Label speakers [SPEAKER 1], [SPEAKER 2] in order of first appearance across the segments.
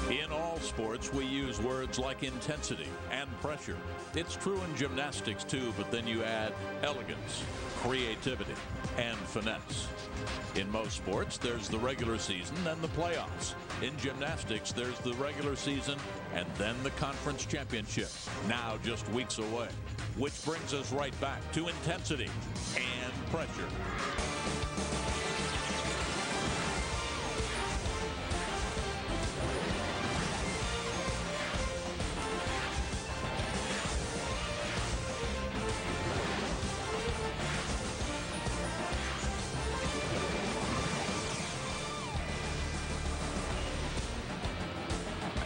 [SPEAKER 1] In all sports, we use words like intensity and pressure. It's true in gymnastics, too, but then you add elegance, creativity, and finesse. In most sports, there's the regular season and the playoffs. In gymnastics, there's the regular season and then the conference championship, now just weeks away. Which brings us right back to intensity and pressure.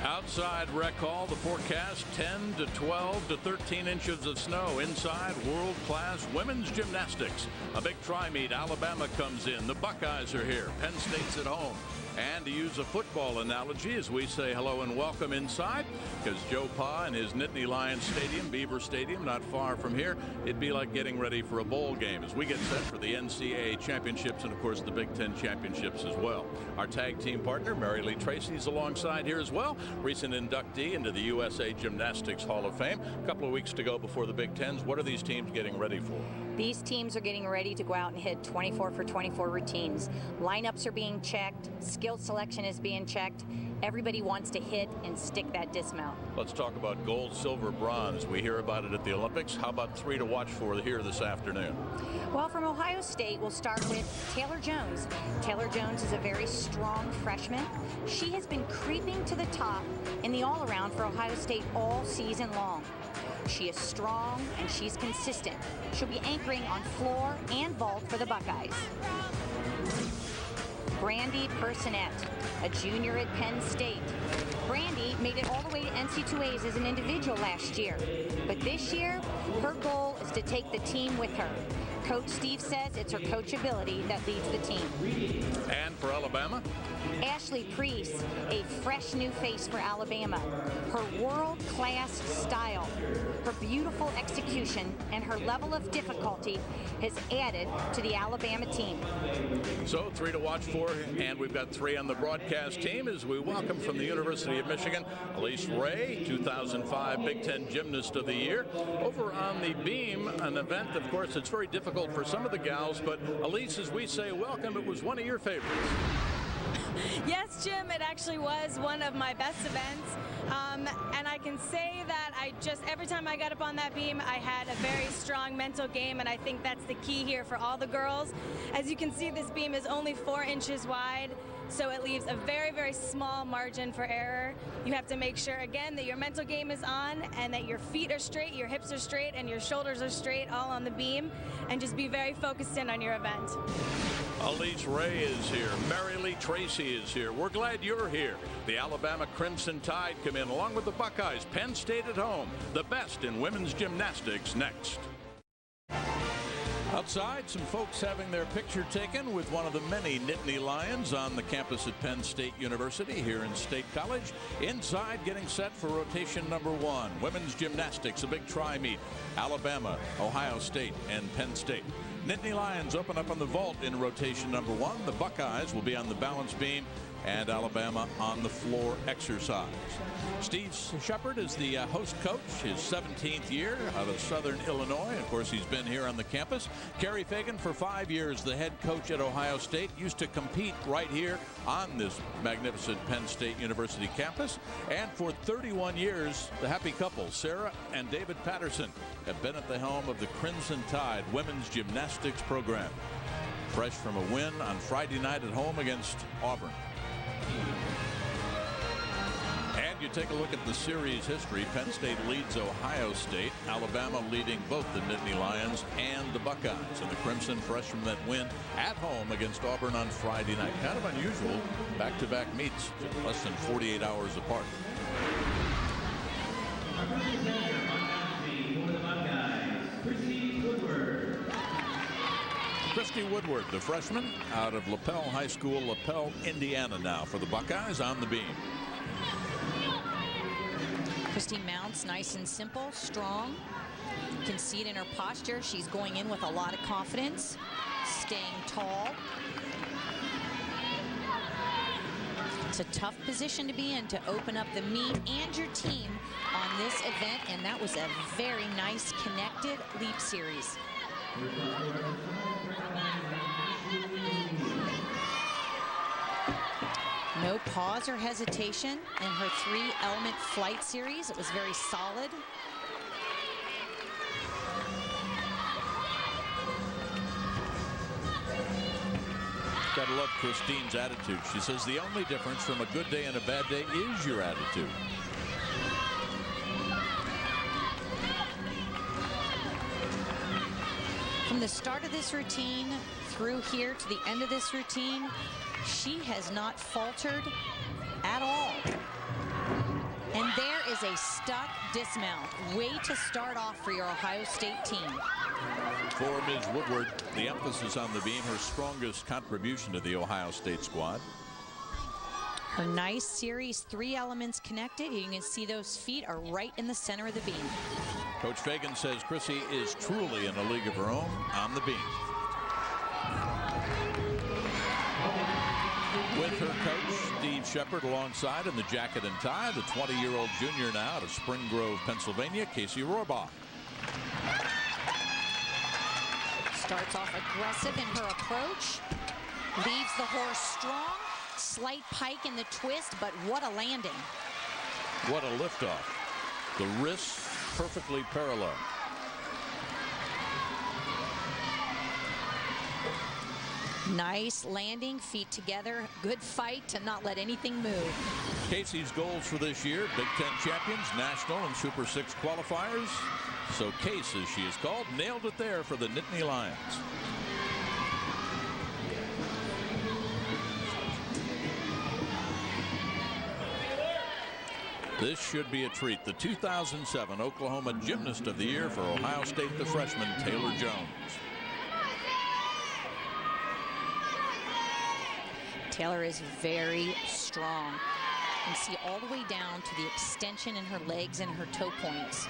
[SPEAKER 1] Outside rec hall, the forecast 10 to 12 to 13 inches of snow. Inside, world-class women's gymnastics. A big tri-meet. Alabama comes in. The Buckeyes are here. Penn State's at home. And to use a football analogy, as we say hello and welcome inside, because Joe Pa and his Nittany Lions Stadium, Beaver Stadium, not far from here, it'd be like getting ready for a bowl game as we get set for the NCAA championships and, of course, the Big Ten championships as well. Our tag team partner, Mary Lee Tracy, is alongside here as well. Recent inductee into the USA Gymnastics Hall of Fame. A couple of weeks to go before the Big Tens. What are these teams getting ready for?
[SPEAKER 2] These teams are getting ready to go out and hit 24 for 24 routines. Lineups are being checked. Skill selection is being checked. Everybody wants to hit and stick that dismount.
[SPEAKER 1] Let's talk about gold, silver, bronze. We hear about it at the Olympics. How about three to watch for here this afternoon?
[SPEAKER 2] Well, from Ohio State, we'll start with Taylor Jones. Taylor Jones is a very strong freshman. She has been creeping to the top in the all-around for Ohio State all season long. She is strong and she's consistent. She'll be anchoring on floor and vault for the Buckeyes. Brandy Personette, a junior at Penn State. Brandy made it all the way to NC2As as an individual last year. But this year, her goal is to take the team with her. Coach Steve says it's her coachability that leads the team.
[SPEAKER 1] And for Alabama?
[SPEAKER 2] Ashley Priest, a fresh new face for Alabama. Her world-class style, her beautiful execution, and her level of difficulty has added to the Alabama team.
[SPEAKER 1] So three to watch for, and we've got three on the broadcast team as we welcome from the University of Michigan, Elise Ray, 2005 Big Ten Gymnast of the Year. Over on the beam, an event, of course, it's very difficult for some of the gals, but Elise, as we say welcome, it was one of your favorites.
[SPEAKER 3] Yes, Jim, it actually was one of my best events. And I can say that every time I got up on that beam, I had a very strong mental game, and I think that's the key here for all the girls. As you can see, this beam is only 4 inches wide, so it leaves a very, very small margin for error. You have to make sure, again, that your mental game is on and that your feet are straight, your hips are straight, and your shoulders are straight all on the beam, and just be very focused in on your event.
[SPEAKER 1] Elise Ray is here. Mary Lee Tracy is here. We're glad you're here. The Alabama Crimson Tide come in along with the Buckeyes. Penn State at home. The best in women's gymnastics next. Outside, some folks having their picture taken with one of the many Nittany Lions on the campus at Penn State University here in State College. Inside, getting set for rotation number 1. Women's gymnastics, a big tri-meet. Alabama, Ohio State, and Penn State. Nittany Lions open up on the vault in rotation number 1. The Buckeyes will be on the balance beam, and Alabama on the floor exercise. Steve Shepard is the host coach, his 17th year out of Southern Illinois. Of course, he's been here on the campus. Kerry Fagan, for 5 years, the head coach at Ohio State, used to compete right here on this magnificent Penn State University campus. And for 31 years, the happy couple, Sarah and David Patterson, have been at the helm of the Crimson Tide women's gymnastics program. Fresh from a win on Friday night at home against Auburn. And you take a look at the series history. Penn State leads Ohio State. Alabama leading both the Nittany Lions and the Buckeyes. And the Crimson fresh from that win at home against Auburn on Friday night. Kind of unusual. Back-to-back meets less than 48 hours apart. Christy Woodward, the freshman out of Lapel High School, Lapel, Indiana now for the Buckeyes on the beam.
[SPEAKER 2] Christy mounts nice and simple, strong. You can see it in her posture. She's going in with a lot of confidence, staying tall. It's a tough position to be in, to open up the meet and your team on this event, and that was a very nice connected leap series. No pause or hesitation in her 3-element flight series. It was very solid.
[SPEAKER 1] Gotta love Christine's attitude. She says the only difference from a good day and a bad day is your attitude.
[SPEAKER 2] From the start of this routine through here to the end of this routine, she has not faltered at all. And there is a stuck dismount. Way to start off for your Ohio State team.
[SPEAKER 1] For Ms. Woodward, the emphasis on the beam, her strongest contribution to the Ohio State squad.
[SPEAKER 2] Her nice series, 3 elements connected. You can see those feet are right in the center of the beam.
[SPEAKER 1] Coach Fagan says Chrissy is truly in a league of her own on the beam. With her coach, Steve Shepard, alongside in the jacket and tie, the 20-year-old junior now out of Spring Grove, Pennsylvania, Casey Rohrbach.
[SPEAKER 2] Starts off aggressive in her approach. Leaves the horse strong. Slight pike in the twist, but what a landing.
[SPEAKER 1] What a liftoff. The wrists perfectly parallel.
[SPEAKER 2] Nice landing, feet together. Good fight to not let anything move.
[SPEAKER 1] Casey's goals for this year: Big Ten champions, national and Super 6 qualifiers. So Case, as she is called, nailed it there for the Nittany Lions. This should be a treat. The 2007 Oklahoma Gymnast of the Year for Ohio State, the freshman Taylor Jones.
[SPEAKER 2] Taylor is very strong. You can see all the way down to the extension in her legs and her toe points.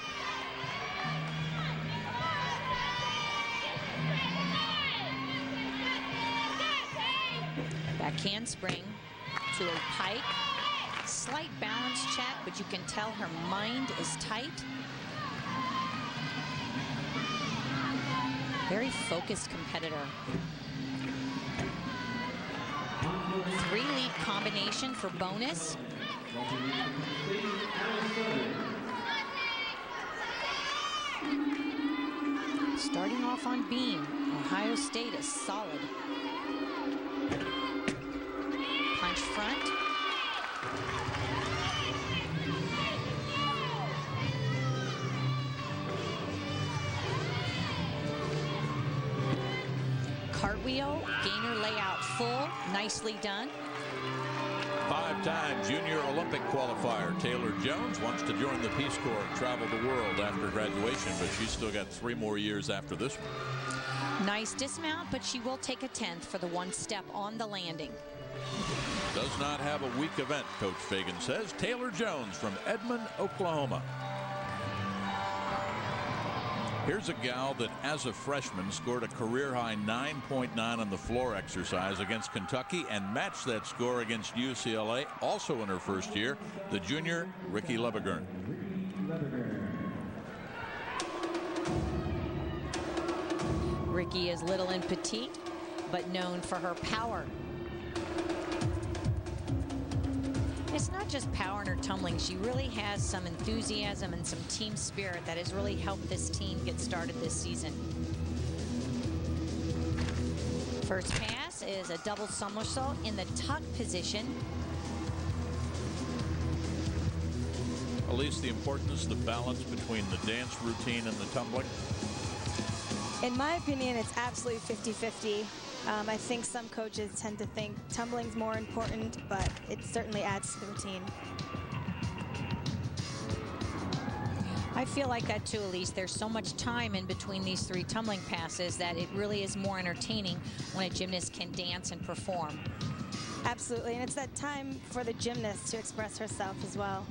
[SPEAKER 2] Back handspring to a pike. Slight balance check, but you can tell her mind is tight. Very focused competitor. 3-leap combination for bonus. Starting off on beam, Ohio State is solid. Punch front. Cartwheel, gainer layout full, nicely done.
[SPEAKER 1] 5-time junior Olympic qualifier Taylor Jones wants to join the Peace Corps and travel the world after graduation, but she's still got 3 more years after this one.
[SPEAKER 2] Nice dismount, but she will take a 10th for the 1 step on the landing.
[SPEAKER 1] Does not have a weak event, Coach Fagan says. Taylor Jones from Edmond, Oklahoma. Here's a gal that, as a freshman, scored a career-high 9.9 on the floor exercise against Kentucky and matched that score against UCLA, also in her first year, the junior Ricky Lebegern.
[SPEAKER 2] Ricky is little and petite, but known for her power. It's not just power in her tumbling. She really has some enthusiasm and some team spirit that has really helped this team get started this season. First pass is a double somersault in the tuck position.
[SPEAKER 1] Elise, the importance, the balance between the dance routine and the tumbling?
[SPEAKER 3] In my opinion, it's absolutely 50-50. I think some coaches tend to think tumbling's more important, but it certainly adds to the routine.
[SPEAKER 2] I feel like that too, Elise. There's so much time in between these 3 tumbling passes that it really is more entertaining when a gymnast can dance and perform.
[SPEAKER 3] Absolutely, and it's that time for the gymnast to express herself as well.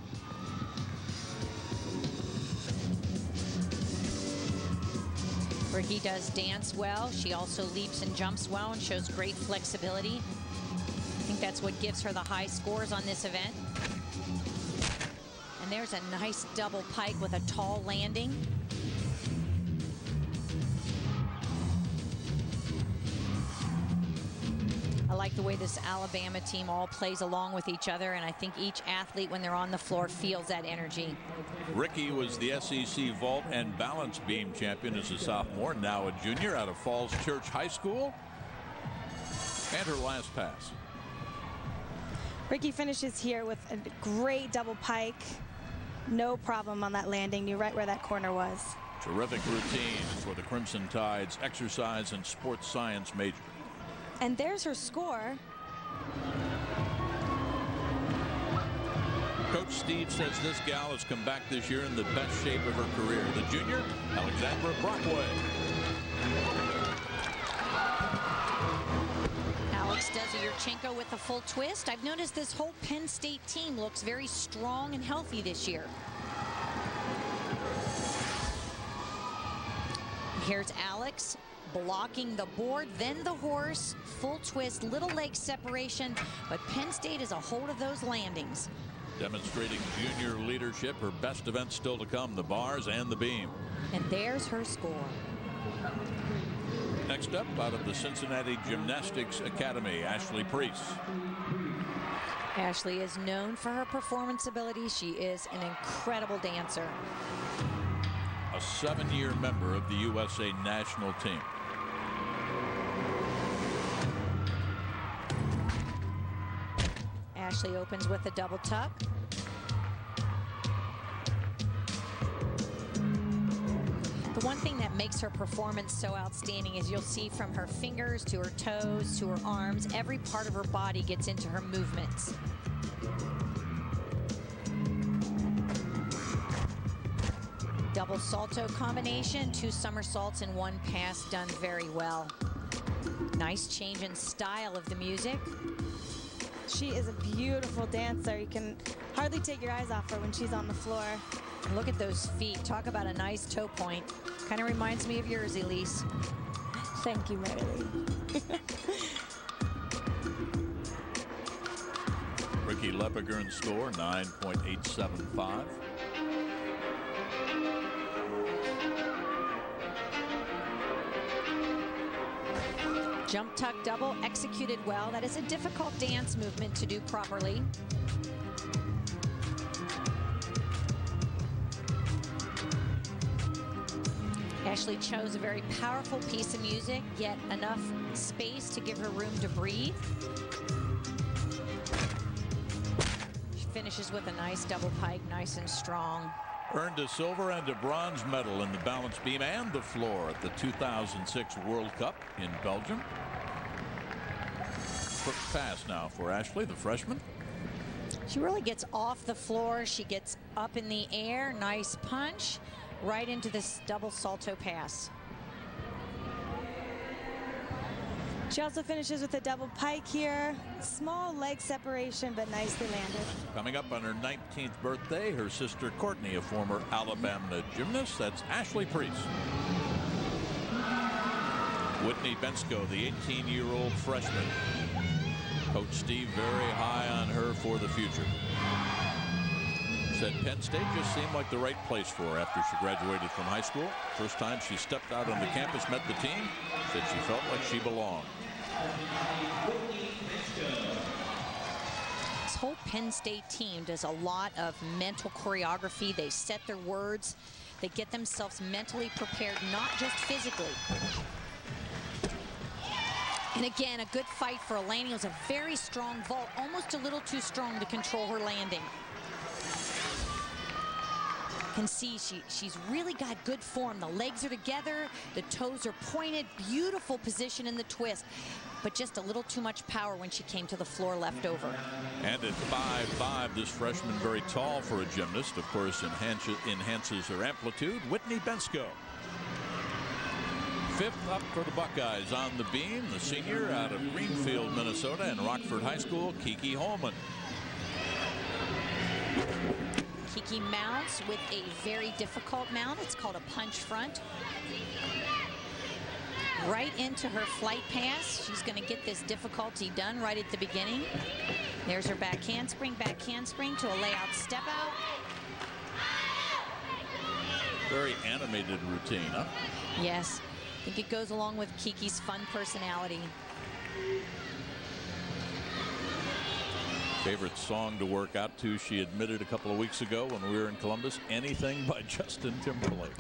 [SPEAKER 2] Ricky does dance well. She also leaps and jumps well and shows great flexibility. And
[SPEAKER 4] think that's what gives her the high scores on this event. And there's a nice double pike with a tall landing. I like the way this Alabama team all plays along with each other, and I think each athlete, when they're on the floor, feels that energy.
[SPEAKER 1] Ricky was the SEC vault and balance beam champion as a sophomore, now a junior out of Falls Church High School. And her last pass.
[SPEAKER 3] Ricky finishes here with a great double pike. No problem on that landing. Knew right where that corner was.
[SPEAKER 1] Terrific routine for the Crimson Tide's exercise and sports science major.
[SPEAKER 3] And there's her score.
[SPEAKER 1] Coach Steed says this gal has come back this year in the best shape of her career. The junior, Alexandra Brockway.
[SPEAKER 4] Alex does a Yurchenko with a full twist. I've noticed this whole Penn State team looks very strong and healthy this year. Here's Alex blocking the board, then the horse, full twist, little leg separation, but Penn State is a hold of those landings.
[SPEAKER 1] Demonstrating junior leadership, her best events still to come, the bars and the beam.
[SPEAKER 4] And there's her score.
[SPEAKER 1] Next up, out of the Cincinnati Gymnastics Academy, Ashley Priest.
[SPEAKER 4] Ashley is known for her performance ability. She is an incredible dancer.
[SPEAKER 1] A 7-year member of the USA national team.
[SPEAKER 4] Ashley opens with a double tuck. The one thing that makes her performance so outstanding is you'll see from her fingers to her toes to her arms, every part of her body gets into her movements. Double salto combination, 2 somersaults and 1 pass, done very well. Nice change in style of the music.
[SPEAKER 3] She is a beautiful dancer. You can hardly take your eyes off her when she's on the floor.
[SPEAKER 4] And look at those feet. Talk about a nice toe point. Kind of reminds me of yours, Elise.
[SPEAKER 3] Thank you, Marilyn.
[SPEAKER 1] Ricky Lepagern's score, 9.875.
[SPEAKER 4] Jump tuck double executed well. That is a difficult dance movement to do properly. Ashley chose a very powerful piece of music, yet enough space to give her room to breathe. She finishes with a nice double pike, nice and strong.
[SPEAKER 1] Earned a silver and a bronze medal in the balance beam and the floor at the 2006 World Cup in Belgium. Quick pass now for Ashley, the freshman.
[SPEAKER 4] She really gets off the floor. She gets up in the air. Nice punch right into this double salto pass.
[SPEAKER 3] She also finishes with a double pike here. Small leg separation, but nicely landed.
[SPEAKER 1] Coming up on her 19th birthday, her sister Courtney, a former Alabama gymnast. That's Ashley Priest. Whitney Bensko, the 18-year-old freshman. Coach Steve very high on her for the future. Said Penn State just seemed like the right place for her after she graduated from high school. First time she stepped out on the campus, met the team, said she felt like she belonged.
[SPEAKER 4] This whole Penn State team does a lot of mental choreography. They set their words. They get themselves mentally prepared, not just physically. And again, a good fight for a landing. It was a very strong vault, almost a little too strong to control her landing. You can see she's really got good form. The legs are together, the toes are pointed, beautiful position in the twist, but just a little too much power when she came to the floor left over.
[SPEAKER 1] And at 5'5", this freshman, very tall for a gymnast, of course, enhances her amplitude. Whitney Bensko. 5th up for the Buckeyes on the beam, the senior out of Greenfield, Minnesota, and Rockford High School, Kiki Holman.
[SPEAKER 4] Kiki mounts with a very difficult mount. It's called a punch front. right into her flight pass. She's going to get this difficulty done right at the beginning. There's her back handspring to a layout step out.
[SPEAKER 1] Very animated routine, huh?
[SPEAKER 4] Yes, I think it goes along with Kiki's fun personality.
[SPEAKER 1] Favorite song to work out to, she admitted a couple of weeks ago when we were in Columbus, Anything by Justin Timberlake.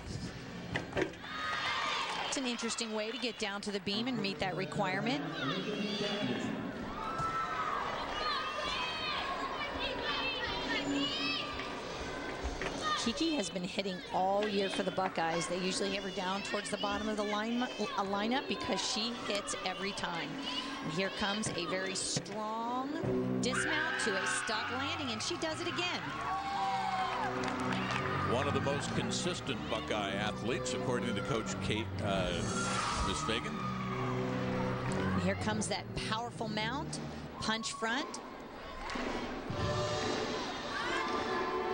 [SPEAKER 4] It's an interesting way to get down to the beam and meet that requirement. Kiki has been hitting all year for the Buckeyes. They usually have her down towards the bottom of the lineup because she hits every time. And here comes a very strong dismount to a stuck landing, and she does it again.
[SPEAKER 1] One of the most consistent Buckeye athletes, according to Coach Kate, Miss Fagan.
[SPEAKER 4] And here comes that powerful mount, punch front.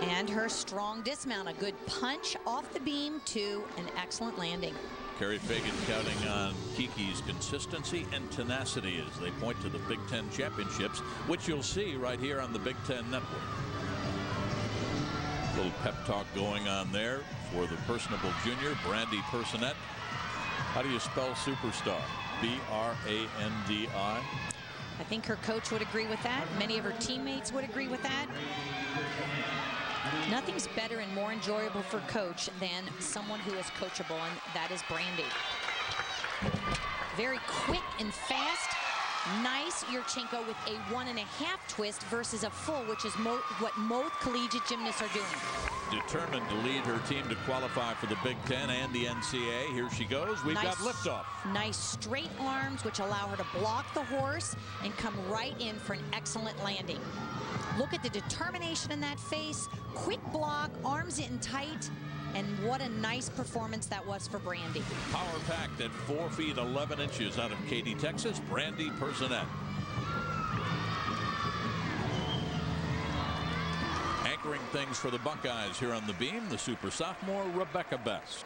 [SPEAKER 4] And her strong dismount, a good punch off the beam to an excellent landing.
[SPEAKER 1] Carrie Fagan counting on Kiki's consistency and tenacity as they point to the Big Ten championships, which you'll see right here on the Big Ten Network. A little pep talk going on there for the personable junior, Brandy Personette. How do you spell superstar? B-R-A-N-D-I?
[SPEAKER 4] I think her coach would agree with that. Many of her teammates would agree with that. Nothing's better and more enjoyable for coach than someone who is coachable, and that is Brandy. Very quick and fast. Nice Yurchenko with a 1.5 twist versus a full, which is what most collegiate gymnasts are doing.
[SPEAKER 1] Determined to lead her team to qualify for the Big Ten and the NCAA. Here she goes. We've got liftoff.
[SPEAKER 4] Nice straight arms, which allow her to block the horse and come right in for an excellent landing. Look at the determination in that face. Quick block, arms in tight, and what a nice performance that was for Brandy.
[SPEAKER 1] Power packed at 4 feet 11 inches out of Katy, Texas, Brandy Personette. Anchoring things for the Buckeyes here on the beam, the super sophomore Rebecca Best.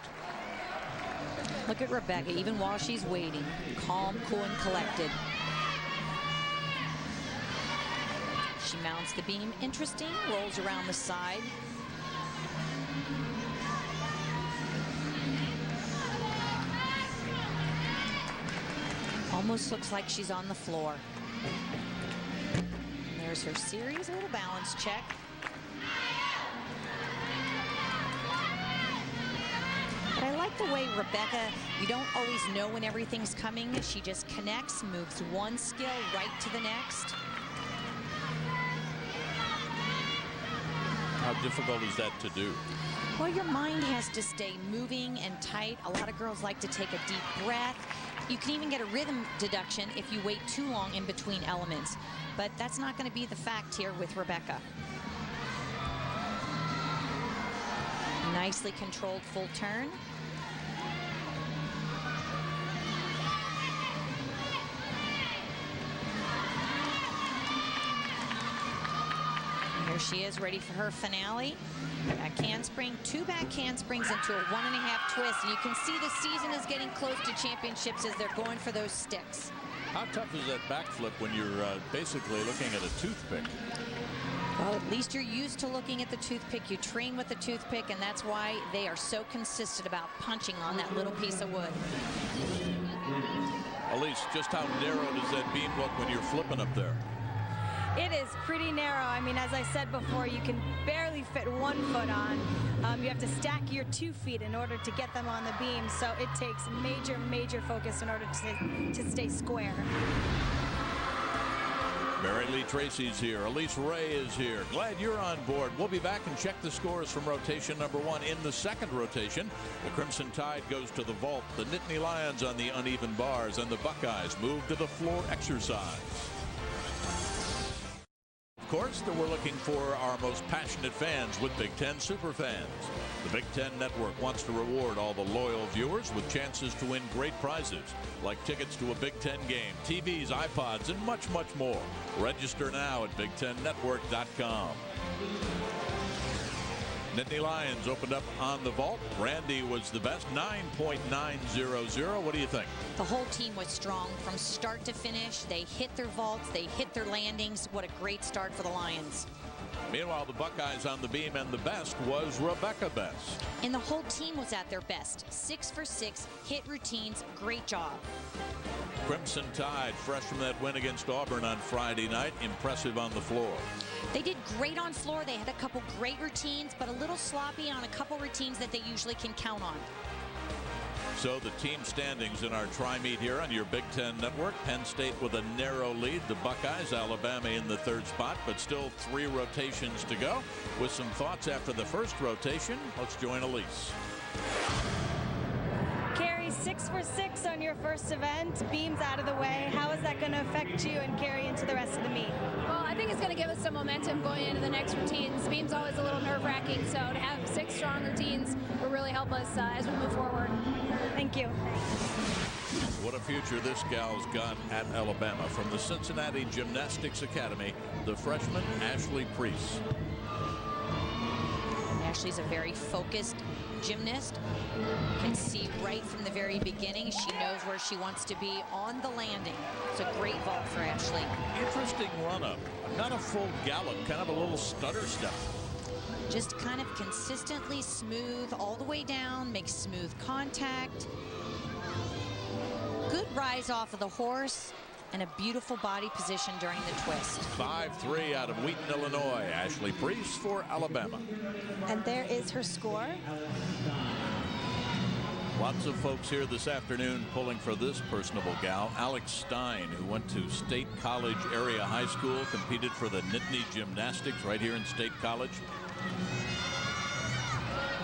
[SPEAKER 4] Look at Rebecca, even while she's waiting, calm, cool, and collected. She mounts the beam, interesting, rolls around the side. Almost looks like she's on the floor. There's her series, a little balance check. But I like the way Rebecca, you don't always know when everything's coming. She just connects, moves one skill right to the next.
[SPEAKER 1] How difficult is that to do?
[SPEAKER 4] Well, your mind has to stay moving and tight. A lot of girls like to take a deep breath. You can even get a rhythm deduction if you wait too long in between elements. But that's not going to be the fact here with Rebecca. Nicely controlled full turn. Here she is, ready for her finale. Back handspring, 2 back handsprings into a 1.5 twist. And you can see the season is getting close to championships as they're going for those sticks.
[SPEAKER 1] How tough is that backflip when you're basically looking at a toothpick?
[SPEAKER 4] Well, at least you're used to looking at the toothpick. You train with the toothpick, and that's why they are so consistent about punching on that little piece of wood.
[SPEAKER 1] Elise, just how narrow does that beam look when you're flipping up there?
[SPEAKER 3] It is pretty narrow. I mean, as I said before, you can barely fit 1 foot on. You have to stack your 2 feet in order to get them on the beam. So it takes major focus in order to stay square.
[SPEAKER 1] Mary Lee Tracy's here. Elise Ray is here. Glad you're on board. We'll be back and check the scores from rotation number 1. In the second rotation, the Crimson Tide goes to the vault, the Nittany Lions on the uneven bars, and the Buckeyes move to the floor exercise. Of course, that we're looking for our most passionate fans with Big Ten superfans. The Big Ten Network wants to reward all the loyal viewers with chances to win great prizes, like tickets to a Big Ten game, TVs, iPods, and much more. Register now at BigTenNetwork.com. Nittany Lions opened up on the vault. Randy was the best, 9.900. What do you think?
[SPEAKER 4] The whole team was strong from start to finish. They hit their vaults, they hit their landings. What a great start for the Lions.
[SPEAKER 1] Meanwhile, the Buckeyes on the beam, and the best was Rebecca Best.
[SPEAKER 4] And the whole team was at their best. 6 for 6, hit routines, great job.
[SPEAKER 1] Crimson Tide, fresh from that win against Auburn on Friday night, impressive on the floor.
[SPEAKER 4] They did great on floor. They had a couple great routines, but a little sloppy on a couple routines that they usually can count on.
[SPEAKER 1] So the team standings in our tri-meet here on your Big Ten Network. Penn State with a narrow lead. The Buckeyes, Alabama in the third spot, but still 3 rotations to go. With some thoughts after the first rotation, let's join Elise.
[SPEAKER 3] Carrie, 6 for 6 on your first event. Beams out of the way. How is that going to affect you and carry into the rest of the meet?
[SPEAKER 5] Well, I think it's going to give us some momentum going into the next routines. Beam's always a little nerve-wracking, so to have 6 strong routines will really help us as we move forward.
[SPEAKER 3] Thank you.
[SPEAKER 1] What a future this gal's got at Alabama. From the Cincinnati Gymnastics Academy, the freshman Ashley Priest.
[SPEAKER 4] Ashley's a very focused gymnast. You can see right from the very beginning she knows where she wants to be on the landing. It's a great vault for Ashley.
[SPEAKER 1] Interesting run-up. Not a full gallop, kind of a little stutter step.
[SPEAKER 4] Just kind of consistently smooth all the way down, makes smooth contact. Good rise off of the horse, and a beautiful body position during the twist.
[SPEAKER 1] 5-3 out of Wheaton, Illinois. Ashley Priest for Alabama.
[SPEAKER 3] And there is her score.
[SPEAKER 1] Lots of folks here this afternoon pulling for this personable gal. Alex Stein, who went to State College Area High School, competed for the Nittany Gymnastics right here in State College.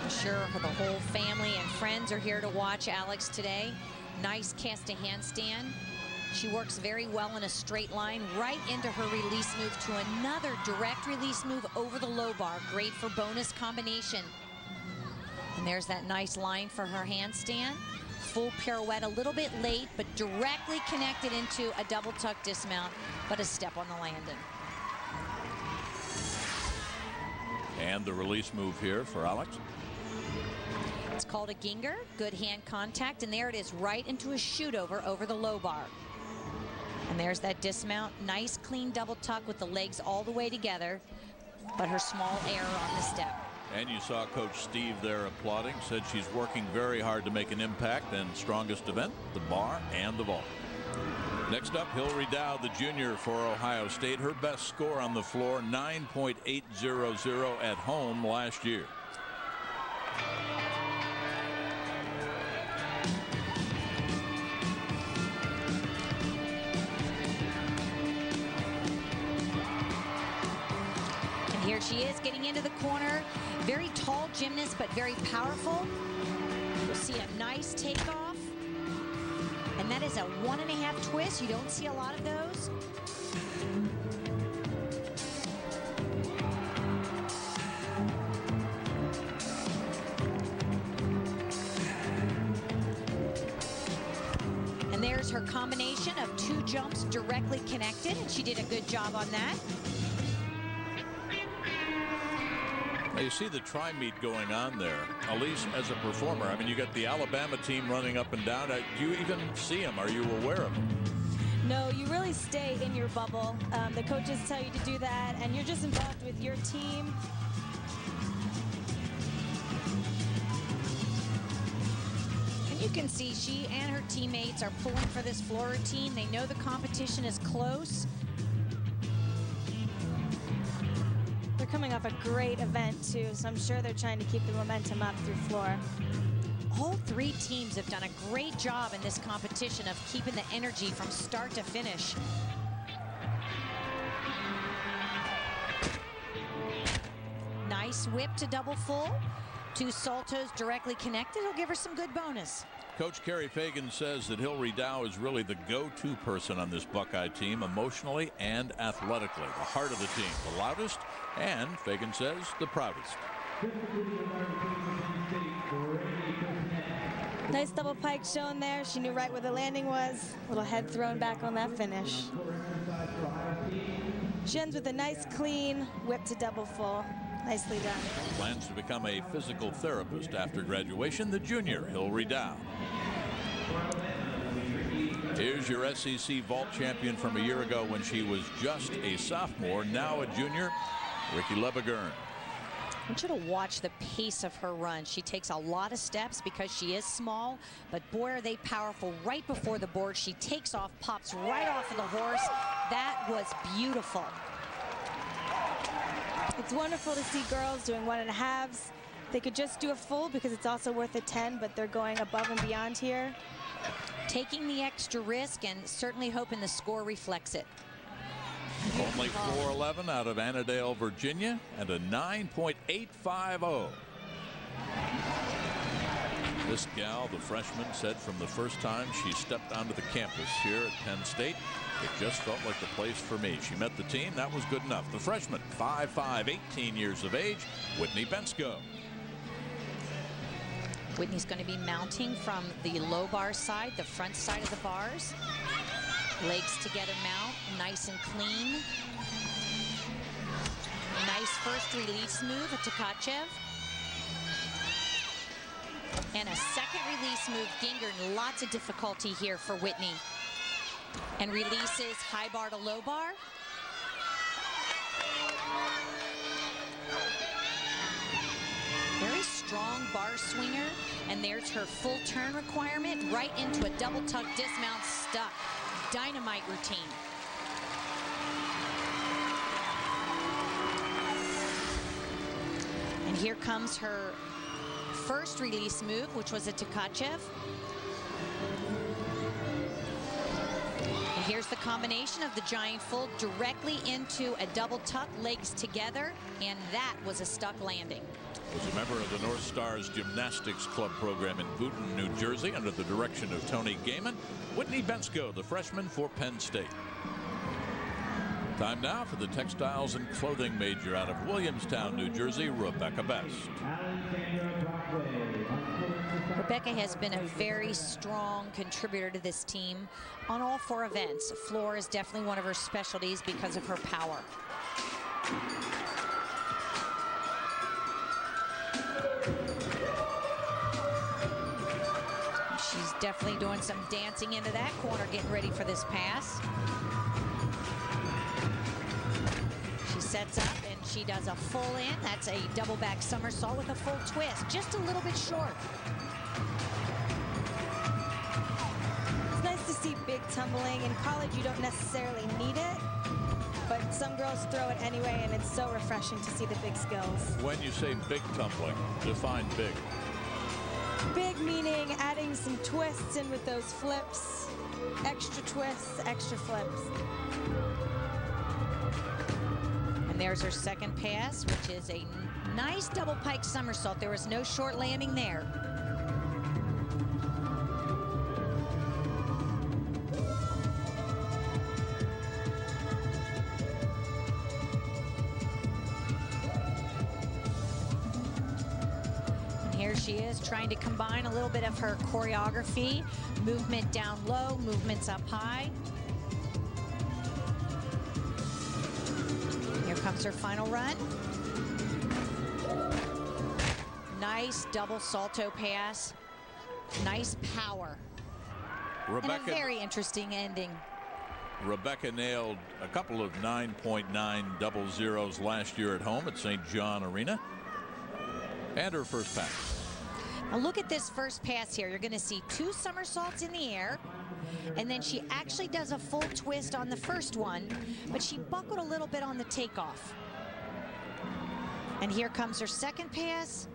[SPEAKER 4] I'm sure the whole family and friends are here to watch Alex today. Nice cast a handstand. She works very well in a straight line right into her release move to another direct release move over the low bar. Great for bonus combination. And there's that nice line for her handstand. Full pirouette, a little bit late, but directly connected into a double tuck dismount, but a step on the landing.
[SPEAKER 1] And the release move here for Alex.
[SPEAKER 4] It's called a ginger, good hand contact, and there it is right into a shoot over the low bar. And there's that dismount, nice clean double tuck with the legs all the way together, but her small error on the step.
[SPEAKER 1] And you saw Coach Steve there applauding, said she's working very hard to make an impact, and strongest event, the bar and the vault. Next up, Hillary Dow, the junior for Ohio State. Her best score on the floor, 9.800 at home last year.
[SPEAKER 4] Here she is getting into the corner. Very tall gymnast, but very powerful. You'll see a nice takeoff. And that is a 1.5 twist. You don't see a lot of those. And there's her combination of 2 jumps directly connected, and she did a good job on that.
[SPEAKER 1] Now you see the tri-meet going on there. Elise, as a performer, I mean, you got the Alabama team running up and down. Do you even see them? Are you aware of them?
[SPEAKER 3] No, you really stay in your bubble. The coaches tell you to do that, and you're just involved with your team.
[SPEAKER 4] And you can see she and her teammates are pulling for this floor routine. They know the competition is close.
[SPEAKER 3] They're coming off a great event, too, so I'm sure they're trying to keep the momentum up through floor.
[SPEAKER 4] All 3 teams have done a great job in this competition of keeping the energy from start to finish. Nice whip to double full. 2 saltos directly connected. He'll give her some good bonus.
[SPEAKER 1] Coach Kerry Fagan says that Hillary Dow is really the go-to person on this Buckeye team, emotionally and athletically. The heart of the team, the loudest, and Fagan says the proudest.
[SPEAKER 3] Nice double pike shown there. She knew right where the landing was. Little head thrown back on that finish. She ends with a nice clean whip to double full. Nicely done.
[SPEAKER 1] Plans to become a physical therapist after graduation, the junior Hillary Dow. Here's your SEC vault champion from a year ago when she was just a sophomore, now a junior, Ricky Lebegern.
[SPEAKER 4] I want you to watch the pace of her run. She takes a lot of steps because she is small, but boy, are they powerful. Right before the board, she takes off, pops right off of the horse. That was beautiful.
[SPEAKER 3] It's wonderful to see girls doing 1.5s. They could just do a full because it's also worth a 10, but they're going above and beyond here.
[SPEAKER 4] Taking the extra risk and certainly hoping the score reflects it.
[SPEAKER 1] Only 4.11 out of Annandale, Virginia, and a 9.850. This gal, the freshman, said from the first time she stepped onto the campus here at Penn State, it just felt like the place for me. She met the team. That was good enough. The freshman, 5'5", 18 years of age, Whitney Bensko.
[SPEAKER 4] Whitney's going to be mounting from the low bar side, the front side of the bars. Legs together mount, nice and clean. Nice first release move, a Tkachev. And a second release move, Ginger. Lots of difficulty here for Whitney. And releases high bar to low bar. Very strong bar swinger. And there's her full turn requirement, right into a double tuck dismount, stuck. Dynamite routine. And here comes her first release move, which was a Tkachev. And here's the combination of the giant full directly into a double tuck, legs together, and that was a stuck landing.
[SPEAKER 1] Was a member of the North Stars Gymnastics Club program in Boonton, New Jersey, under the direction of Tony Gaiman. Whitney Bensko, the freshman for Penn State. Time now for the textiles and clothing major out of Williamstown, New Jersey, Rebecca Best.
[SPEAKER 4] Rebecca has been a very strong contributor to this team on all 4 events. Floor is definitely one of her specialties because of her power. She's definitely doing some dancing into that corner, getting ready for this pass. She sets up and she does a full in. That's a double back somersault with a full twist, just a little bit short.
[SPEAKER 3] It's nice to see big tumbling. In college, you don't necessarily need it, but some girls throw it anyway, and it's so refreshing to see the big skills.
[SPEAKER 1] When you say big tumbling, define big.
[SPEAKER 3] Big meaning adding some twists in with those flips, extra twists, extra flips.
[SPEAKER 4] And there's her second pass, which is a nice double pike somersault. There was no short landing there. Here she is trying to combine a little bit of her choreography, movement down low, movements up high. Here comes her final run. Nice double salto pass. Nice power.
[SPEAKER 1] Rebecca,
[SPEAKER 4] and a very interesting ending.
[SPEAKER 1] Rebecca nailed a couple of 9.9 double zeros last year at home at St. John Arena. And her first pass.
[SPEAKER 4] Now look at this first pass here. You're going to see 2 somersaults in the air, and then she actually does a full twist on the first one, but she buckled a little bit on the takeoff. And here comes her second pass.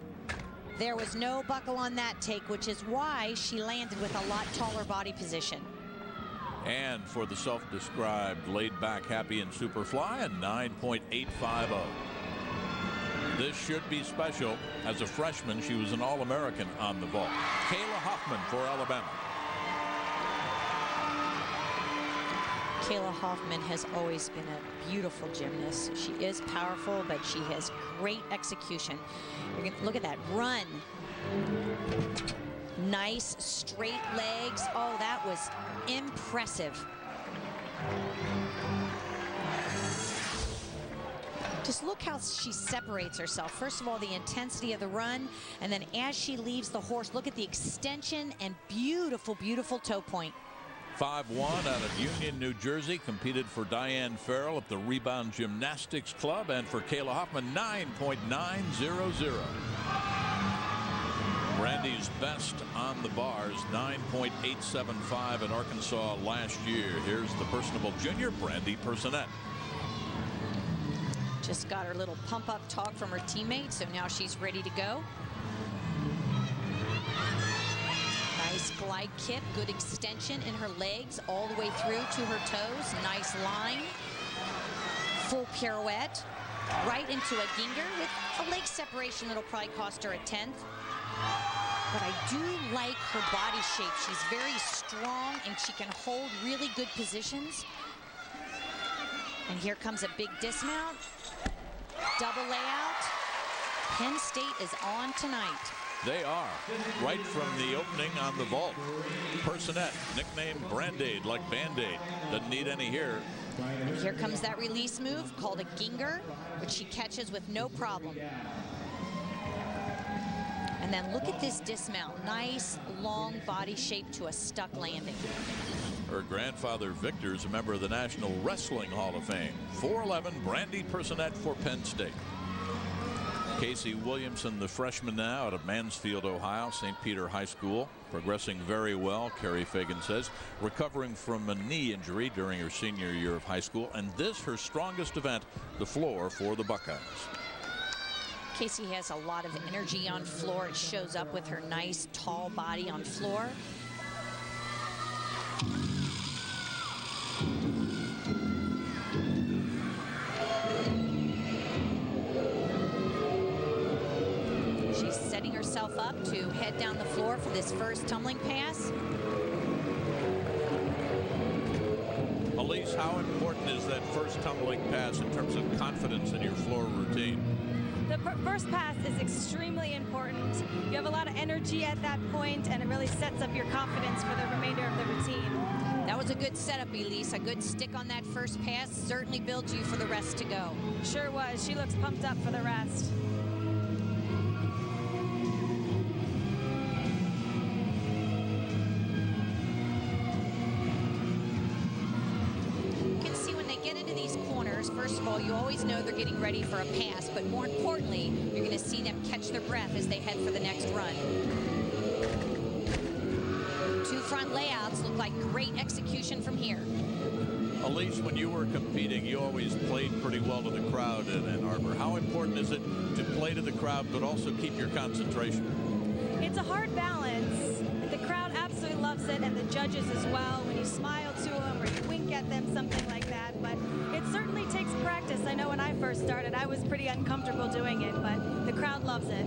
[SPEAKER 4] There was no buckle on that take, which is why she landed with a lot taller body position.
[SPEAKER 1] And for the self-described laid-back, happy, and super fly, a 9.850. This should be special. As a freshman, she was an All-American on the vault. Kayla Hoffman for Alabama.
[SPEAKER 4] Kayla Hoffman has always been a beautiful gymnast. She is powerful, but she has great execution. You're gonna look at that run. Nice straight legs. Oh, that was impressive. Just look how she separates herself. First of all, the intensity of the run, and then as she leaves the horse, look at the extension and beautiful, beautiful toe point.
[SPEAKER 1] 5'1" out of Union, New Jersey, competed for Diane Farrell at the Rebound Gymnastics Club, and for Kayla Hoffman, 9.900. Brandy's best on the bars, 9.875 at Arkansas last year. Here's the personable junior, Brandy Personette.
[SPEAKER 4] Just got her little pump-up talk from her teammates, so now she's ready to go. Nice glide kick, good extension in her legs all the way through to her toes. Nice line. Full pirouette. Right into a ginger with a leg separation that'll probably cost her a 10th. But I do like her body shape. She's very strong and she can hold really good positions. And here comes a big dismount. Double layout. Penn State is on tonight.
[SPEAKER 1] They are, right from the opening on the vault. Personette, nicknamed Brand-Aid, like Band-Aid. Doesn't need any here.
[SPEAKER 4] And here comes that release move called a ginger, which she catches with no problem. And then look at this dismount. Nice, long body shape to a stuck landing.
[SPEAKER 1] Her grandfather, Victor, is a member of the National Wrestling Hall of Fame. 4'11", Brandy Personette for Penn State. Casey Williamson, the freshman now out of Mansfield, Ohio, St. Peter High School, progressing very well, Carrie Fagan says, recovering from a knee injury during her senior year of high school, and this her strongest event, the floor for the Buckeyes.
[SPEAKER 4] Casey has a lot of energy on floor. It shows up with her nice tall body on floor. She's setting herself up to head down the floor for this first tumbling pass.
[SPEAKER 1] Elise, how important is that first tumbling pass in terms of confidence in your floor routine?
[SPEAKER 3] The first pass is extremely important. You have a lot of energy at that point, and it really sets up your confidence for the remainder of the routine.
[SPEAKER 4] That was a good setup, Elise. A good stick on that first pass certainly builds you for the rest to go.
[SPEAKER 3] Sure was. She looks pumped up for the rest.
[SPEAKER 4] First of all, you always know they're getting ready for a pass, but more importantly, you're going to see them catch their breath as they head for the next run. Two front layouts look like great execution from here.
[SPEAKER 1] Elise, when you were competing, you always played pretty well to the crowd in Ann Arbor. How important is it to play to the crowd, but also keep your concentration?
[SPEAKER 3] It's a hard balance. The crowd absolutely loves it, and the judges as well. When you smile to them or you wink at them, something like that. But it certainly takes practice. I know when I first started, I was pretty uncomfortable doing it, but the crowd loves it.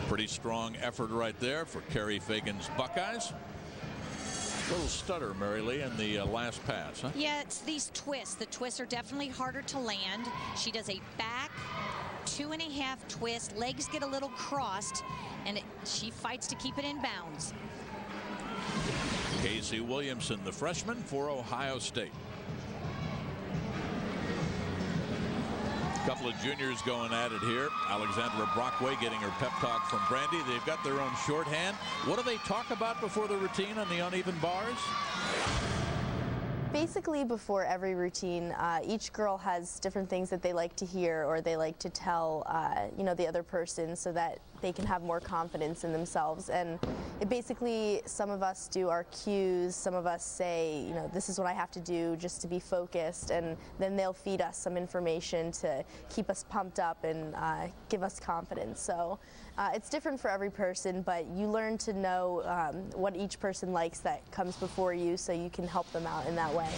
[SPEAKER 1] Pretty strong effort right there for Carrie Fagan's Buckeyes. A little stutter, Mary Lee, in the last pass, huh?
[SPEAKER 4] Yeah, it's these twists. The twists are definitely harder to land. She does a back 2.5 twist. Legs get a little crossed, and she fights to keep it in bounds.
[SPEAKER 1] Casey Williamson, the freshman for Ohio State. A couple of juniors going at it here. Alexandra Brockway getting her pep talk from Brandy. They've got their own shorthand. What do they talk about before the routine on the uneven bars?
[SPEAKER 6] Basically, before every routine, each girl has different things that they like to hear or they like to tell, you know, the other person so that they can have more confidence in themselves. And it basically, some of us do our cues, some of us say, you know, this is what I have to do just to be focused, and then they'll feed us some information to keep us pumped up and give us confidence. So it's different for every person, but you learn to know what each person likes that comes before you so you can help them out in that way.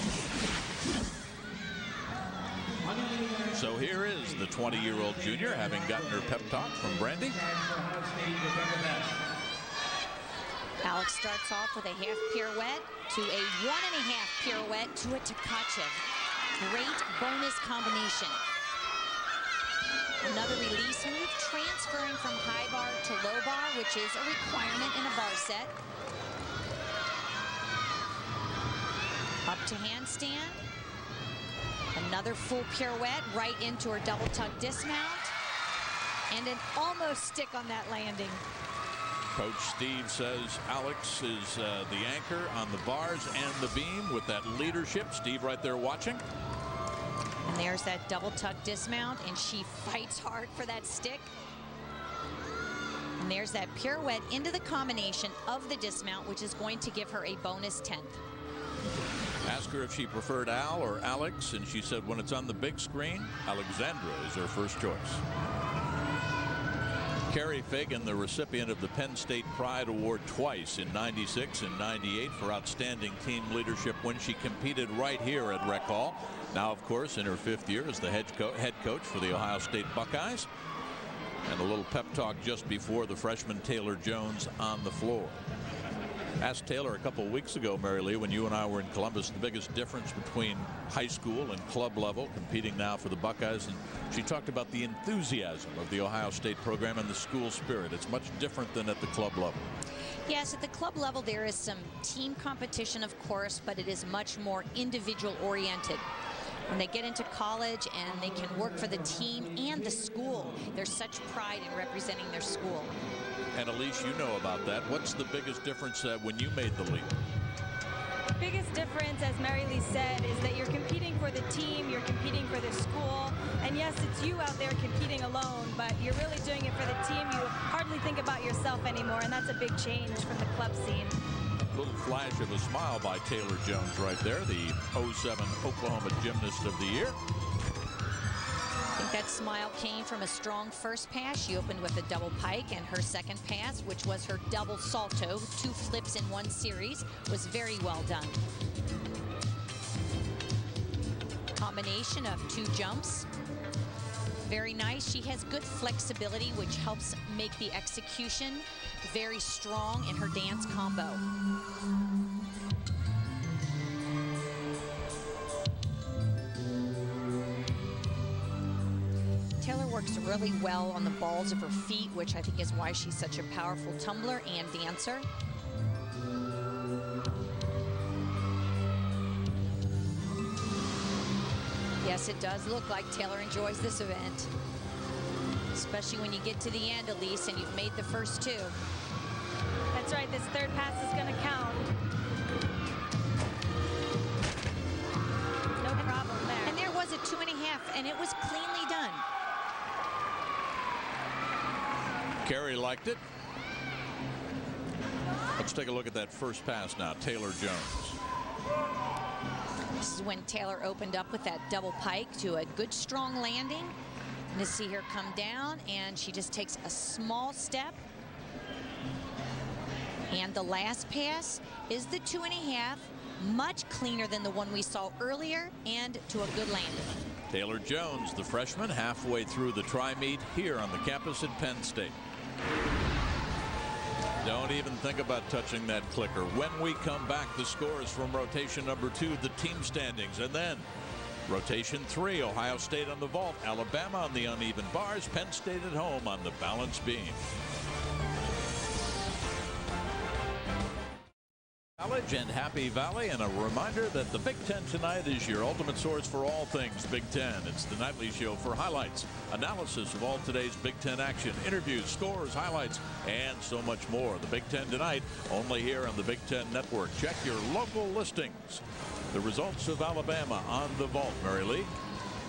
[SPEAKER 1] So here is the 20-year-old junior having gotten her pep talk from Brandy.
[SPEAKER 4] Alex starts off with a half pirouette to a 1.5 pirouette to a Tkachev. Great bonus combination. Another release move, transferring from high bar to low bar, which is a requirement in a bar set. into handstand. Another full pirouette right into her double tuck dismount. And an almost stick on that landing.
[SPEAKER 1] Coach Steve says Alex is the anchor on the bars and the beam with that leadership. Steve right there watching.
[SPEAKER 4] And there's that double tuck dismount, and she fights hard for that stick. And there's that pirouette into the combination of the dismount, which is going to give her a bonus 10th.
[SPEAKER 1] Ask her if she preferred Al or Alex, and she said when it's on the big screen, Alexandra is her first choice. Carrie Fagan, the recipient of the Penn State Pride Award twice in '96 and '98 for outstanding team leadership when she competed right here at Rec Hall. Now, of course, in her 5th year as the head coach for the Ohio State Buckeyes. And a little pep talk just before the freshman Taylor Jones on the floor. Asked Taylor a couple weeks ago, Mary Lee, when you and I were in Columbus, the biggest difference between high school and club level, competing now for the Buckeyes. And she talked about the enthusiasm of the Ohio State program and the school spirit. It's much different than at the club level.
[SPEAKER 4] Yes, at the club level, there is some team competition, of course, but it is much more individual oriented. When they get into college and they can work for the team and the school, there's such pride in representing their school.
[SPEAKER 1] And Elise, you know about that. What's the biggest difference when you made the leap?
[SPEAKER 3] The biggest difference, as Mary Lee said, is that you're competing for the team, you're competing for the school, and yes, it's you out there competing alone, but you're really doing it for the team. You hardly think about yourself anymore, and that's a big change from the club scene.
[SPEAKER 1] Little flash of a smile by Taylor Jones right there, the '07 Oklahoma Gymnast of the Year.
[SPEAKER 4] I think that smile came from a strong first pass. She opened with a double pike, and her second pass, which was her double salto, 2 flips in 1 series, was very well done. Combination of 2 jumps. Very nice. She has good flexibility, which helps make the execution very strong in her dance combo. Taylor works really well on the balls of her feet, which I think is why she's such a powerful tumbler and dancer. Yes, it does look like Taylor enjoys this event, especially when you get to the end, Elise, and you've made the first 2.
[SPEAKER 3] That's right, this third pass is going to count. No problem there.
[SPEAKER 4] And there was a 2.5, and it was cleanly done.
[SPEAKER 1] Carrie liked it. Let's take a look at that first pass now. Taylor Jones.
[SPEAKER 4] This is when Taylor opened up with that double pike to a good strong landing. And to see her come down, and she just takes a small step. And the last pass is the 2.5, much cleaner than the one we saw earlier, and to a good landing.
[SPEAKER 1] Taylor Jones, the freshman, halfway through the tri-meet here on the campus at Penn State. Don't even think about touching that clicker. When we come back, the scores from rotation number 2, the team standings, and then rotation 3, Ohio State on the vault, Alabama on the uneven bars, Penn State at home on the balance beam. College and Happy Valley, and a reminder that the Big Ten tonight is your ultimate source for all things Big Ten. It's the nightly show for highlights, analysis of all today's Big Ten action, interviews, scores, highlights, and so much more. The Big Ten tonight, only here on the Big Ten Network. Check your local listings. The results of Alabama on the vault, Mary Lee.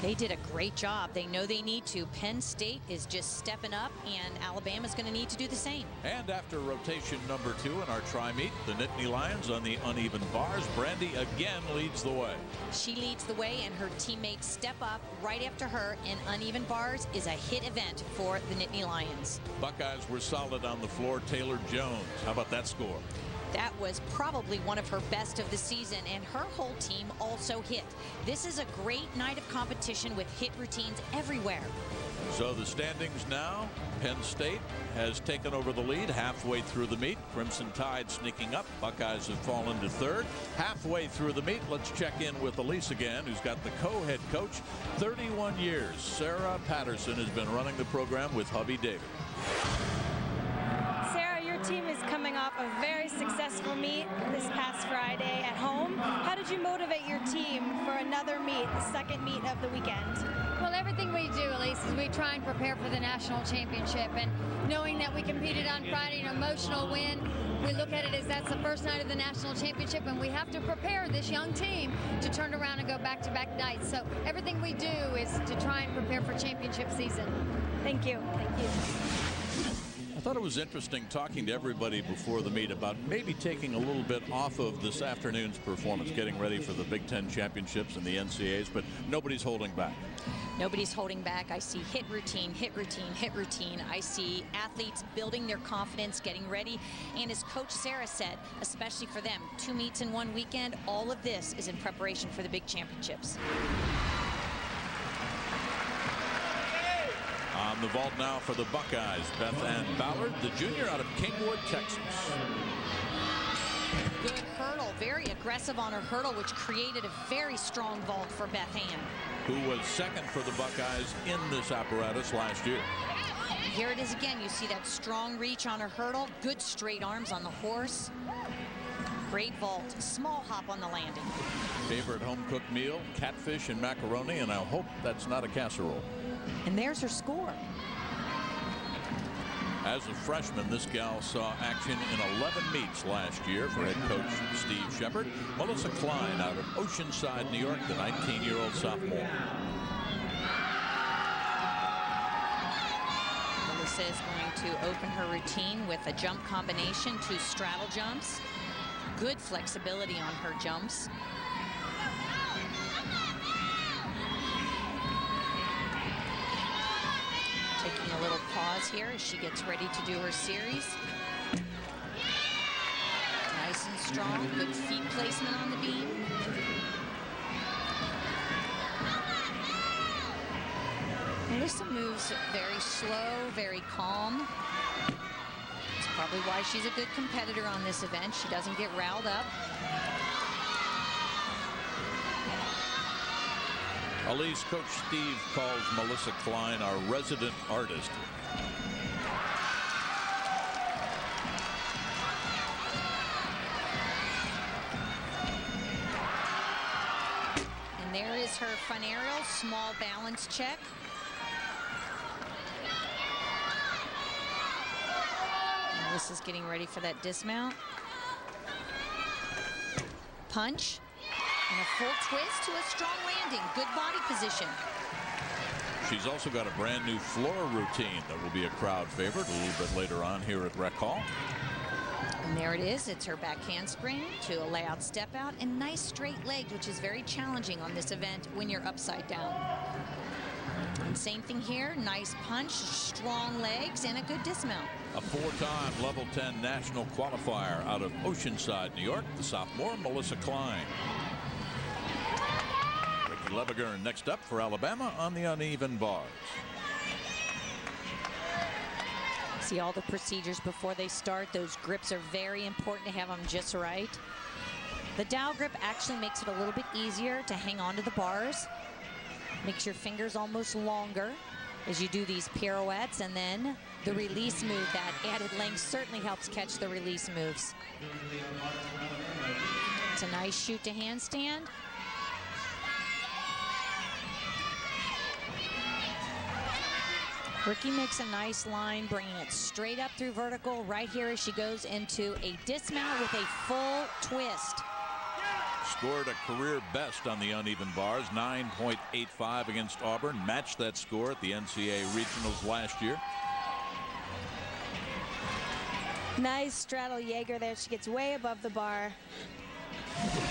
[SPEAKER 4] They did a great job. They know they need to. Penn State is just stepping up, and Alabama's going to need to do the same.
[SPEAKER 1] And after rotation number 2 in our tri-meet, the Nittany Lions on the uneven bars, Brandy again leads the way.
[SPEAKER 4] She leads the way, and her teammates step up right after her, and uneven bars is a hit event for the Nittany Lions.
[SPEAKER 1] Buckeyes were solid on the floor. Taylor Jones, how about that score?
[SPEAKER 4] That was probably one of her best of the season, and her whole team also hit. This is a great night of competition with hit routines everywhere.
[SPEAKER 1] So the standings now, Penn State has taken over the lead halfway through the meet. Crimson Tide sneaking up. Buckeyes have fallen to 3rd. Halfway through the meet, let's check in with Elise again, who's got the co-head coach, 31 years. Sarah Patterson has been running the program with hubby David.
[SPEAKER 3] Sarah, your team is coming off a very successful meet this past Friday at home. How did you motivate your team for another meet, the second meet of the weekend?
[SPEAKER 5] Well, everything we do, Elise, is we try and prepare for the national championship. And knowing that we competed on Friday, an emotional win, we look at it as that's the first night of the national championship, and we have to prepare this young team to turn around and go back-to-back nights. So everything we do is to try and prepare for championship season.
[SPEAKER 3] Thank you. Thank you.
[SPEAKER 1] I thought it was interesting talking to everybody before the meet about maybe taking a little bit off of this afternoon's performance, getting ready for the Big Ten championships and the NCAAs, but nobody's holding back.
[SPEAKER 4] Nobody's holding back. I see hit routine, hit routine, hit routine. I see athletes building their confidence, getting ready. And as Coach Sarah said, especially for them, 2 meets in 1 weekend, all of this is in preparation for the big championships.
[SPEAKER 1] On the vault now for the Buckeyes, Beth Ann Ballard, the junior out of Kingwood, Texas.
[SPEAKER 4] Good hurdle, very aggressive on her hurdle, which created a very strong vault for Beth Ann,
[SPEAKER 1] who was second for the Buckeyes in this apparatus last year.
[SPEAKER 4] Here it is again. You see that strong reach on her hurdle, good straight arms on the horse. Great vault, small hop on the landing.
[SPEAKER 1] Favorite home-cooked meal, catfish and macaroni, and I hope that's not a casserole.
[SPEAKER 4] And there's her score.
[SPEAKER 1] As a freshman, this gal saw action in 11 meets last year for head coach Steve Shepard. Melissa Klein out of Oceanside, New York, the 19-year-old sophomore.
[SPEAKER 4] Melissa is going to open her routine with a jump combination, 2 straddle jumps. Good flexibility on her jumps. Taking a little pause here as she gets ready to do her series. Nice and strong, good feet placement on the beam. Melissa moves very slow, very calm. It's probably why she's a good competitor on this event. She doesn't get riled up.
[SPEAKER 1] Elise, Coach Steve calls Melissa Klein our resident artist.
[SPEAKER 4] And there is her front aerial, small balance check. Melissa's getting ready for that dismount. Punch. And a full twist to a strong landing. Good body position.
[SPEAKER 1] She's also got a brand new floor routine that will be a crowd favorite a little bit later on here at Rec Hall.
[SPEAKER 4] And there it is. It's her back handspring to a layout step out and nice straight legs, which is very challenging on this event when you're upside down. And same thing here. Nice punch, strong legs, and a good dismount.
[SPEAKER 1] A 4-time level 10 national qualifier out of Oceanside, New York, the sophomore Melissa Klein. Lebeger next up for Alabama on the uneven bars.
[SPEAKER 4] See all the procedures before they start. Those grips are very important to have them just right. The dowel grip actually makes it a little bit easier to hang on to the bars. Makes your fingers almost longer as you do these pirouettes, and then the release move, that added length certainly helps catch the release moves. It's a nice shoot to handstand. Ricky makes a nice line, bringing it straight up through vertical right here as she goes into a dismount with a full twist.
[SPEAKER 1] Scored a career best on the uneven bars, 9.85 against Auburn. Matched that score at the NCAA regionals last year.
[SPEAKER 3] Nice straddle Jaeger there. She gets way above the bar.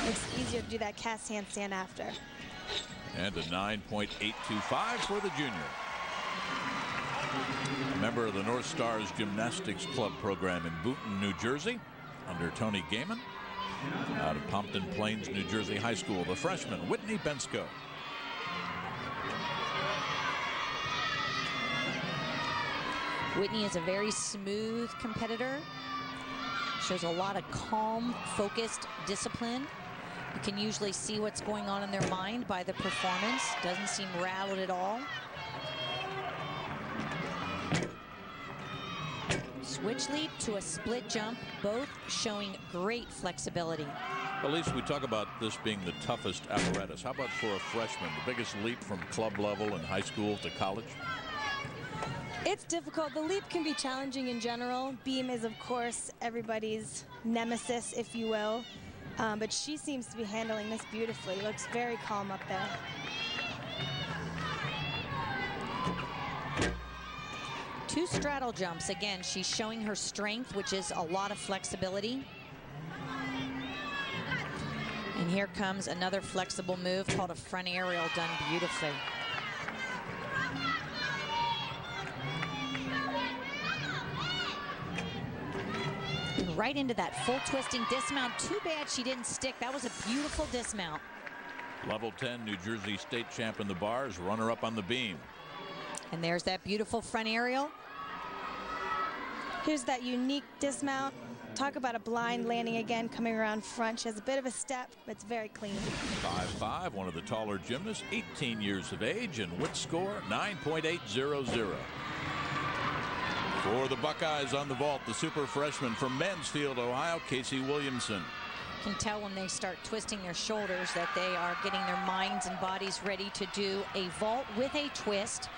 [SPEAKER 3] Makes it easier to do that cast handstand after.
[SPEAKER 1] And a 9.825 for the junior. A member of the North Stars Gymnastics Club program in Boonton, New Jersey, under Tony Gaiman. Out of Pompton Plains, New Jersey High School, the freshman, Whitney Bensko.
[SPEAKER 4] Whitney is a very smooth competitor. Shows a lot of calm, focused discipline. You can usually see what's going on in their mind by the performance. Doesn't seem rattled at all. switch leap to a split jump, both showing great flexibility.
[SPEAKER 1] Elise, we talk about this being the toughest apparatus. How about for a freshman, the biggest leap from club level in high school to college?
[SPEAKER 3] It's difficult. The leap can be challenging in general. Beam is, of course, everybody's nemesis, if you will. But she seems to be handling this beautifully. Looks very calm up there.
[SPEAKER 4] Two straddle jumps. Again, she's showing her strength, which is a lot of flexibility. And here comes another flexible move called a front aerial, done beautifully. Right into that full twisting dismount. Too bad she didn't stick. That was a beautiful dismount.
[SPEAKER 1] Level 10 New Jersey State champ in the bars, runner-up on the beam.
[SPEAKER 4] And there's that beautiful front aerial.
[SPEAKER 3] Here's that unique dismount. Talk about a blind landing again, coming around front. She has a bit of a step, but it's very clean.
[SPEAKER 1] 5'5", one of the taller gymnasts, 18 years of age, and width score 9.800. For the Buckeyes on the vault, the super freshman from Mansfield, Ohio, Casey Williamson.
[SPEAKER 4] You can tell when they start twisting their shoulders that they are getting their minds and bodies ready to do a vault with a twist.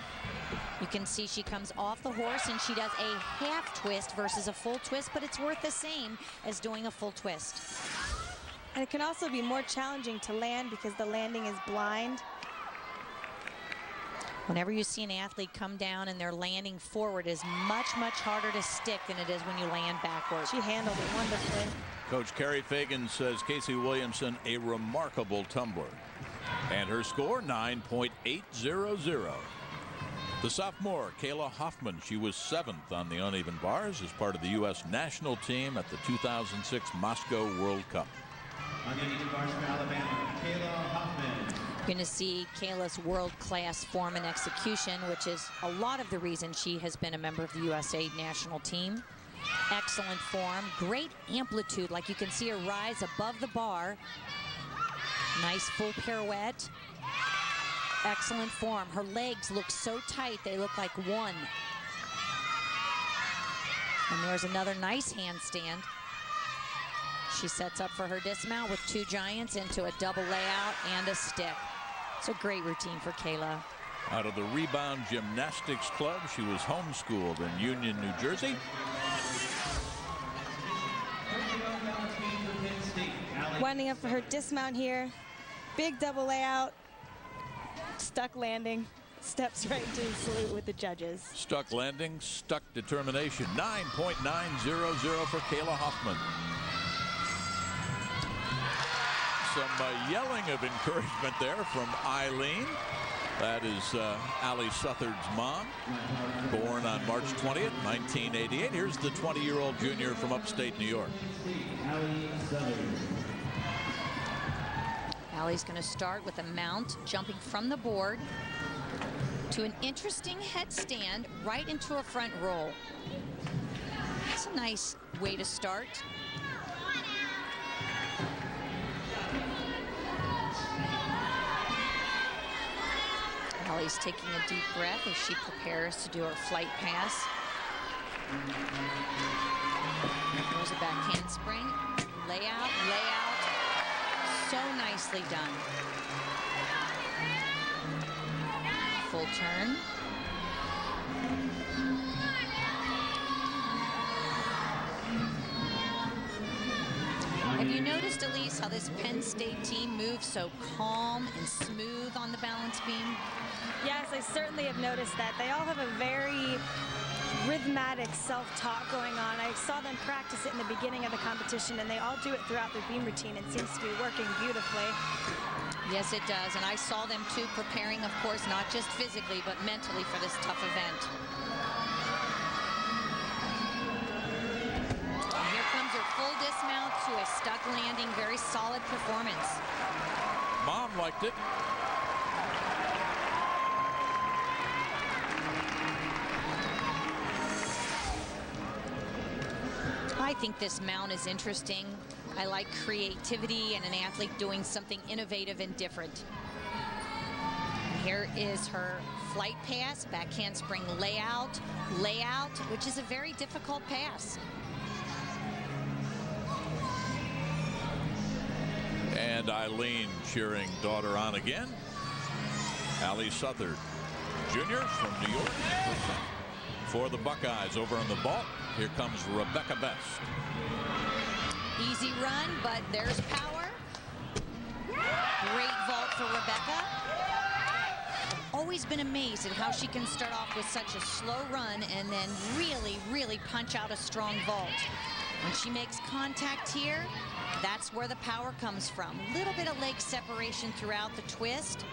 [SPEAKER 4] You can see she comes off the horse and she does a half twist versus a full twist, but it's worth the same as doing a full twist.
[SPEAKER 3] And it can also be more challenging to land because the landing is blind.
[SPEAKER 4] Whenever you see an athlete come down and they're landing forward, is much, much harder to stick than it is when you land backwards.
[SPEAKER 3] She handled it wonderfully.
[SPEAKER 1] Coach Kerry Fagan says Casey Williamson a remarkable tumbler. And her score 9.800. The sophomore Kayla Hoffman, she was 7th on the uneven bars as part of the U.S. national team at the 2006 Moscow World Cup.
[SPEAKER 7] On the uneven bars for Alabama, Kayla Hoffman.
[SPEAKER 4] You're going to see Kayla's world-class form and execution, which is a lot of the reason she has been a member of the USA national team. Excellent form, great amplitude, like you can see her rise above the bar. Nice full pirouette. Excellent form. Her legs look so tight, they look like one. And there's another nice handstand. She sets up for her dismount with two giants into a double layout and a stick. It's a great routine for Kayla.
[SPEAKER 1] Out of the Rebound Gymnastics Club, she was homeschooled in Union, New Jersey.
[SPEAKER 3] Winding up for her dismount here. Big double layout. Stuck landing. Steps right into the salute with the judges.
[SPEAKER 1] Stuck landing, stuck determination. 9.900 for Kayla Hoffman. Some yelling of encouragement there from Eileen. That is Allie Southard's mom, born on March 20th, 1988. Here's the 20-year-old junior from upstate New York.
[SPEAKER 4] Allie's going to start with a mount, jumping from the board to an interesting headstand right into a front roll. It's a nice way to start. Allie's taking a deep breath as she prepares to do her flight pass. There's a back handspring. Layout, layout. So nicely done. Full turn. Have you noticed, Elise, how this Penn State team moves so calm and smooth on the balance beam?
[SPEAKER 3] Yes, I certainly have noticed that. They all have a very rhythmic self-talk going on. I saw them practice it in the beginning of the competition, and they all do it throughout their beam routine. It seems to be working beautifully.
[SPEAKER 4] Yes, it does, and I saw them too, preparing, of course, not just physically, but mentally for this tough event. And here comes her full dismount to a stuck landing. Very solid performance.
[SPEAKER 1] Mom liked it.
[SPEAKER 4] I think this mount is interesting. I like creativity and an athlete doing something innovative and different. And here is her flight pass, back handspring layout, which is a very difficult pass.
[SPEAKER 1] And Eileen cheering daughter on again. Allie Southard, junior from New York. For the Buckeyes over on the vault, here comes Rebecca Best.
[SPEAKER 4] Easy run, but there's power. Great vault for Rebecca. Always been amazed at how she can start off with such a slow run and then really punch out a strong vault. When she makes contact here, that's where the power comes from. A little bit of leg separation throughout the twist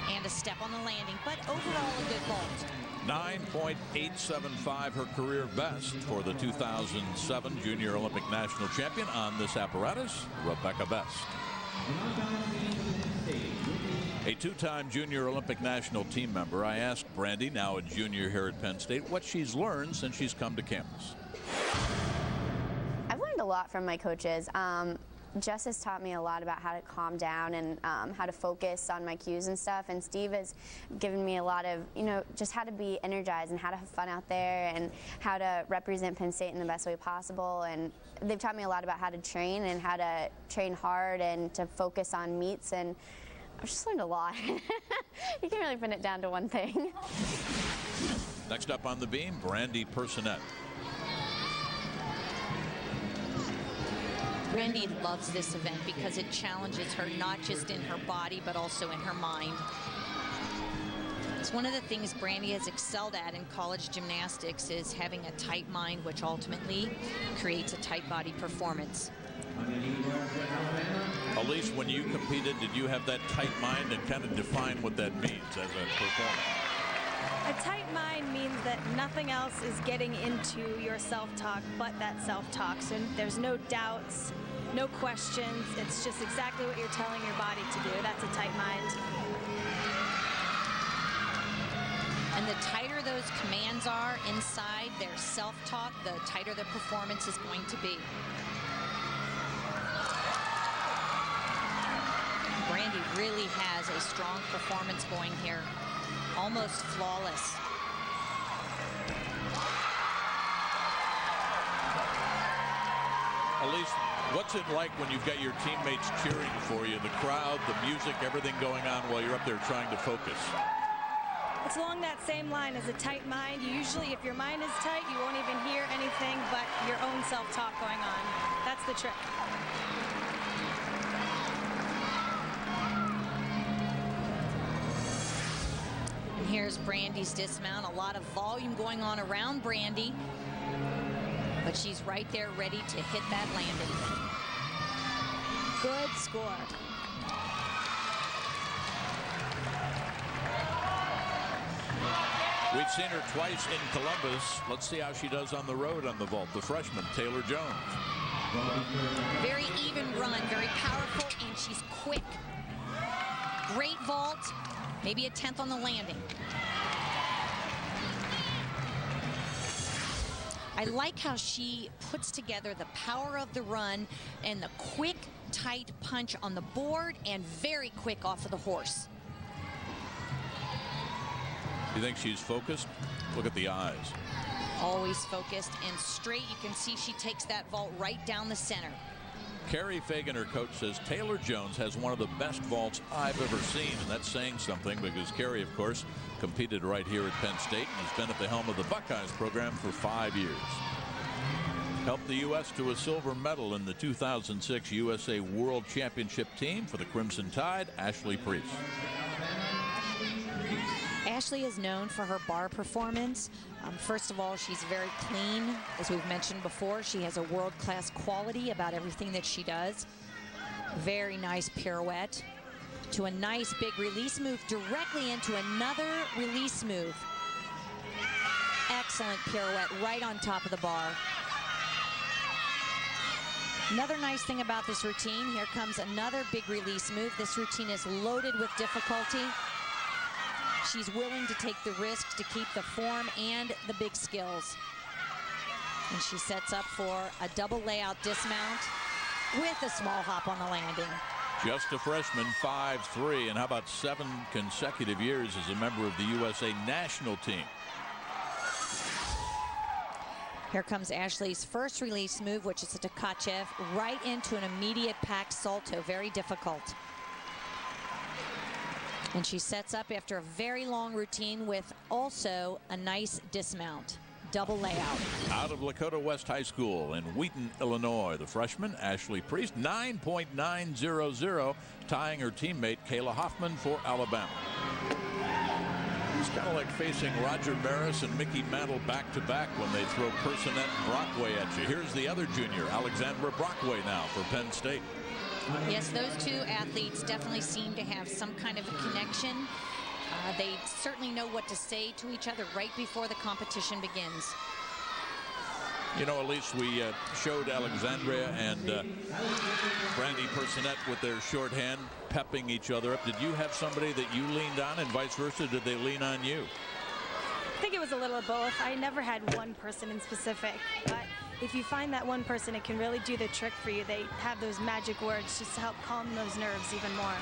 [SPEAKER 4] and a step on the landing, but overall a good vault.
[SPEAKER 1] 9.875, her career best for the 2007 Junior Olympic National Champion on this apparatus, Rebecca Best. A two-time Junior Olympic National team member. I asked Brandy, now a junior here at Penn State, what she's learned since she's come to campus.
[SPEAKER 8] I've learned a lot from my coaches. Jess has taught me a lot about how to calm down and how to focus on my cues and stuff. And Steve has given me a lot of, just how to be energized and how to have fun out there and how to represent Penn State in the best way possible. And they've taught me a lot about how to train and how to train hard and to focus on meets. And I've just learned a lot. You can't really pin it down to one thing.
[SPEAKER 1] Next up on the beam, Brandy Personette.
[SPEAKER 4] Brandy loves this event because it challenges her not just in her body but also in her mind. It's one of the things Brandy has excelled at in college gymnastics is having a tight mind, which ultimately creates a tight body performance.
[SPEAKER 1] Elise, when you competed, did you have that tight mind, and kind of define what that means as a performer?
[SPEAKER 3] A tight mind means that nothing else is getting into your self-talk but that self-talk. So there's no doubts, no questions. It's just exactly what you're telling your body to do. That's a tight mind.
[SPEAKER 4] And the tighter those commands are inside their self-talk, the tighter the performance is going to be. Brandy really has a strong performance going here. Almost flawless.
[SPEAKER 1] Elise, what's it like when you've got your teammates cheering for you, the crowd, the music, everything going on while you're up there trying to focus?
[SPEAKER 3] It's along that same line as a tight mind. Usually, if your mind is tight, you won't even hear anything but your own self-talk going on. That's the trick.
[SPEAKER 4] Here's Brandy's dismount. A lot of volume going on around Brandy, but she's right there ready to hit that landing.
[SPEAKER 3] Good score.
[SPEAKER 1] We've seen her twice in Columbus. Let's see how she does on the road on the vault. The freshman, Taylor Jones.
[SPEAKER 4] Very even run, very powerful, and she's quick. Great vault. Maybe a 10th on the landing. I like how she puts together the power of the run and the quick, tight punch on the board and very quick off of the horse.
[SPEAKER 1] You think she's focused? Look at the eyes.
[SPEAKER 4] Always focused and straight. You can see she takes that vault right down the center.
[SPEAKER 1] Carrie Fagan, her coach, says Taylor Jones has one of the best vaults I've ever seen, and that's saying something because Carrie, of course, competed right here at Penn State and has been at the helm of the Buckeyes program for 5 years. Helped the U.S. to a silver medal in the 2006 USA World Championship team for the Crimson Tide, Ashley Priest.
[SPEAKER 4] Ashley is known for her bar performance. First of all, she's very clean. As we've mentioned before, she has a world-class quality about everything that she does. Very nice pirouette to a nice big release move directly into another release move. Excellent pirouette right on top of the bar. Another nice thing about this routine, here comes another big release move. This routine is loaded with difficulty. She's willing to take the risks to keep the form and the big skills. And she sets up for a double layout dismount with a small hop on the landing.
[SPEAKER 1] Just a freshman, 5'3", and how about 7 consecutive years as a member of the USA national team.
[SPEAKER 4] Here comes Ashley's first release move, which is a Tkachev, right into an immediate pack salto. Very difficult. And she sets up after a very long routine with also a nice dismount. Double layout.
[SPEAKER 1] Out of Lakota West High School in Wheaton, Illinois, the freshman Ashley Priest, 9.900, tying her teammate Kayla Hoffman for Alabama. It's kind of like facing Roger Maris and Mickey Mantle back-to-back when they throw Personette and Brockway at you. Here's the other junior, Alexandra Brockway, now for Penn State.
[SPEAKER 4] Yes, those two athletes definitely seem to have some kind of a connection. They certainly know what to say to each other right before the competition begins.
[SPEAKER 1] You know, Elise, we showed Alexandria and Brandy Personette with their shorthand pepping each other up. Did you have somebody that you leaned on, and vice versa? Did they lean on you?
[SPEAKER 3] I think it was a little of both. I never had one person in specific, but if you find that one person, it can really do the trick for you. They have those magic words just to help calm those nerves even more.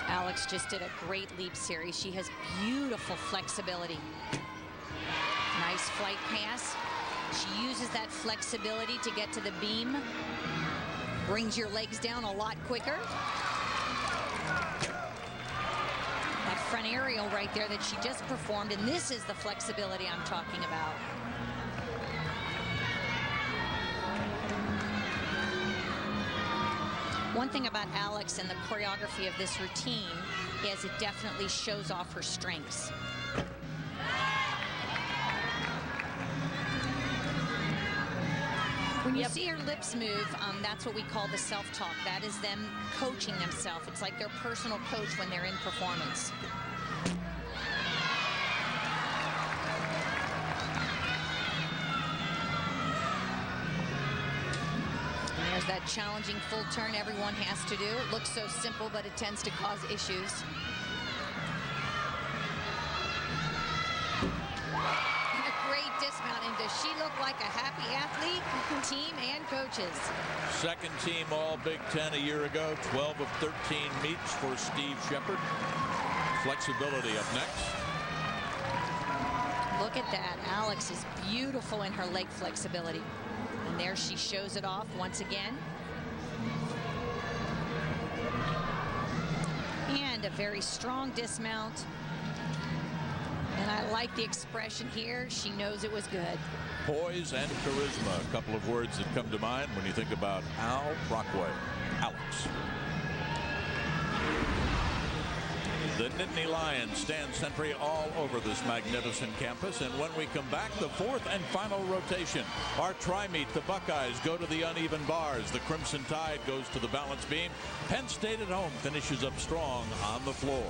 [SPEAKER 4] Alex just did a great leap series. She has beautiful flexibility. Nice flight pass. She uses that flexibility to get to the beam. Brings your legs down a lot quicker. That front aerial right there that she just performed, and this is the flexibility I'm talking about. One thing about Alex and the choreography of this routine is it definitely shows off her strengths. When you see her lips move, that's what we call the self-talk. That is them coaching themselves. It's like their personal coach when they're in performance. There's that challenging full turn everyone has to do. It looks so simple, but it tends to cause issues. And a great dismount. And does she look like a happy athlete? Team and coaches.
[SPEAKER 1] Second team all Big Ten a year ago. 12 of 13 meets for Steve Shepard. Flexibility up next.
[SPEAKER 4] Look at that. Alex is beautiful in her leg flexibility. And there she shows it off once again. And a very strong dismount. And I like the expression here. She knows it was good.
[SPEAKER 1] Poise and charisma, a couple of words that come to mind when you think about Al Brockway. Alex. The Nittany Lions stand sentry all over this magnificent campus, and when we come back, the fourth and final rotation. Our tri-meet, the Buckeyes go to the uneven bars. The Crimson Tide goes to the balance beam. Penn State at home finishes up strong on the floor.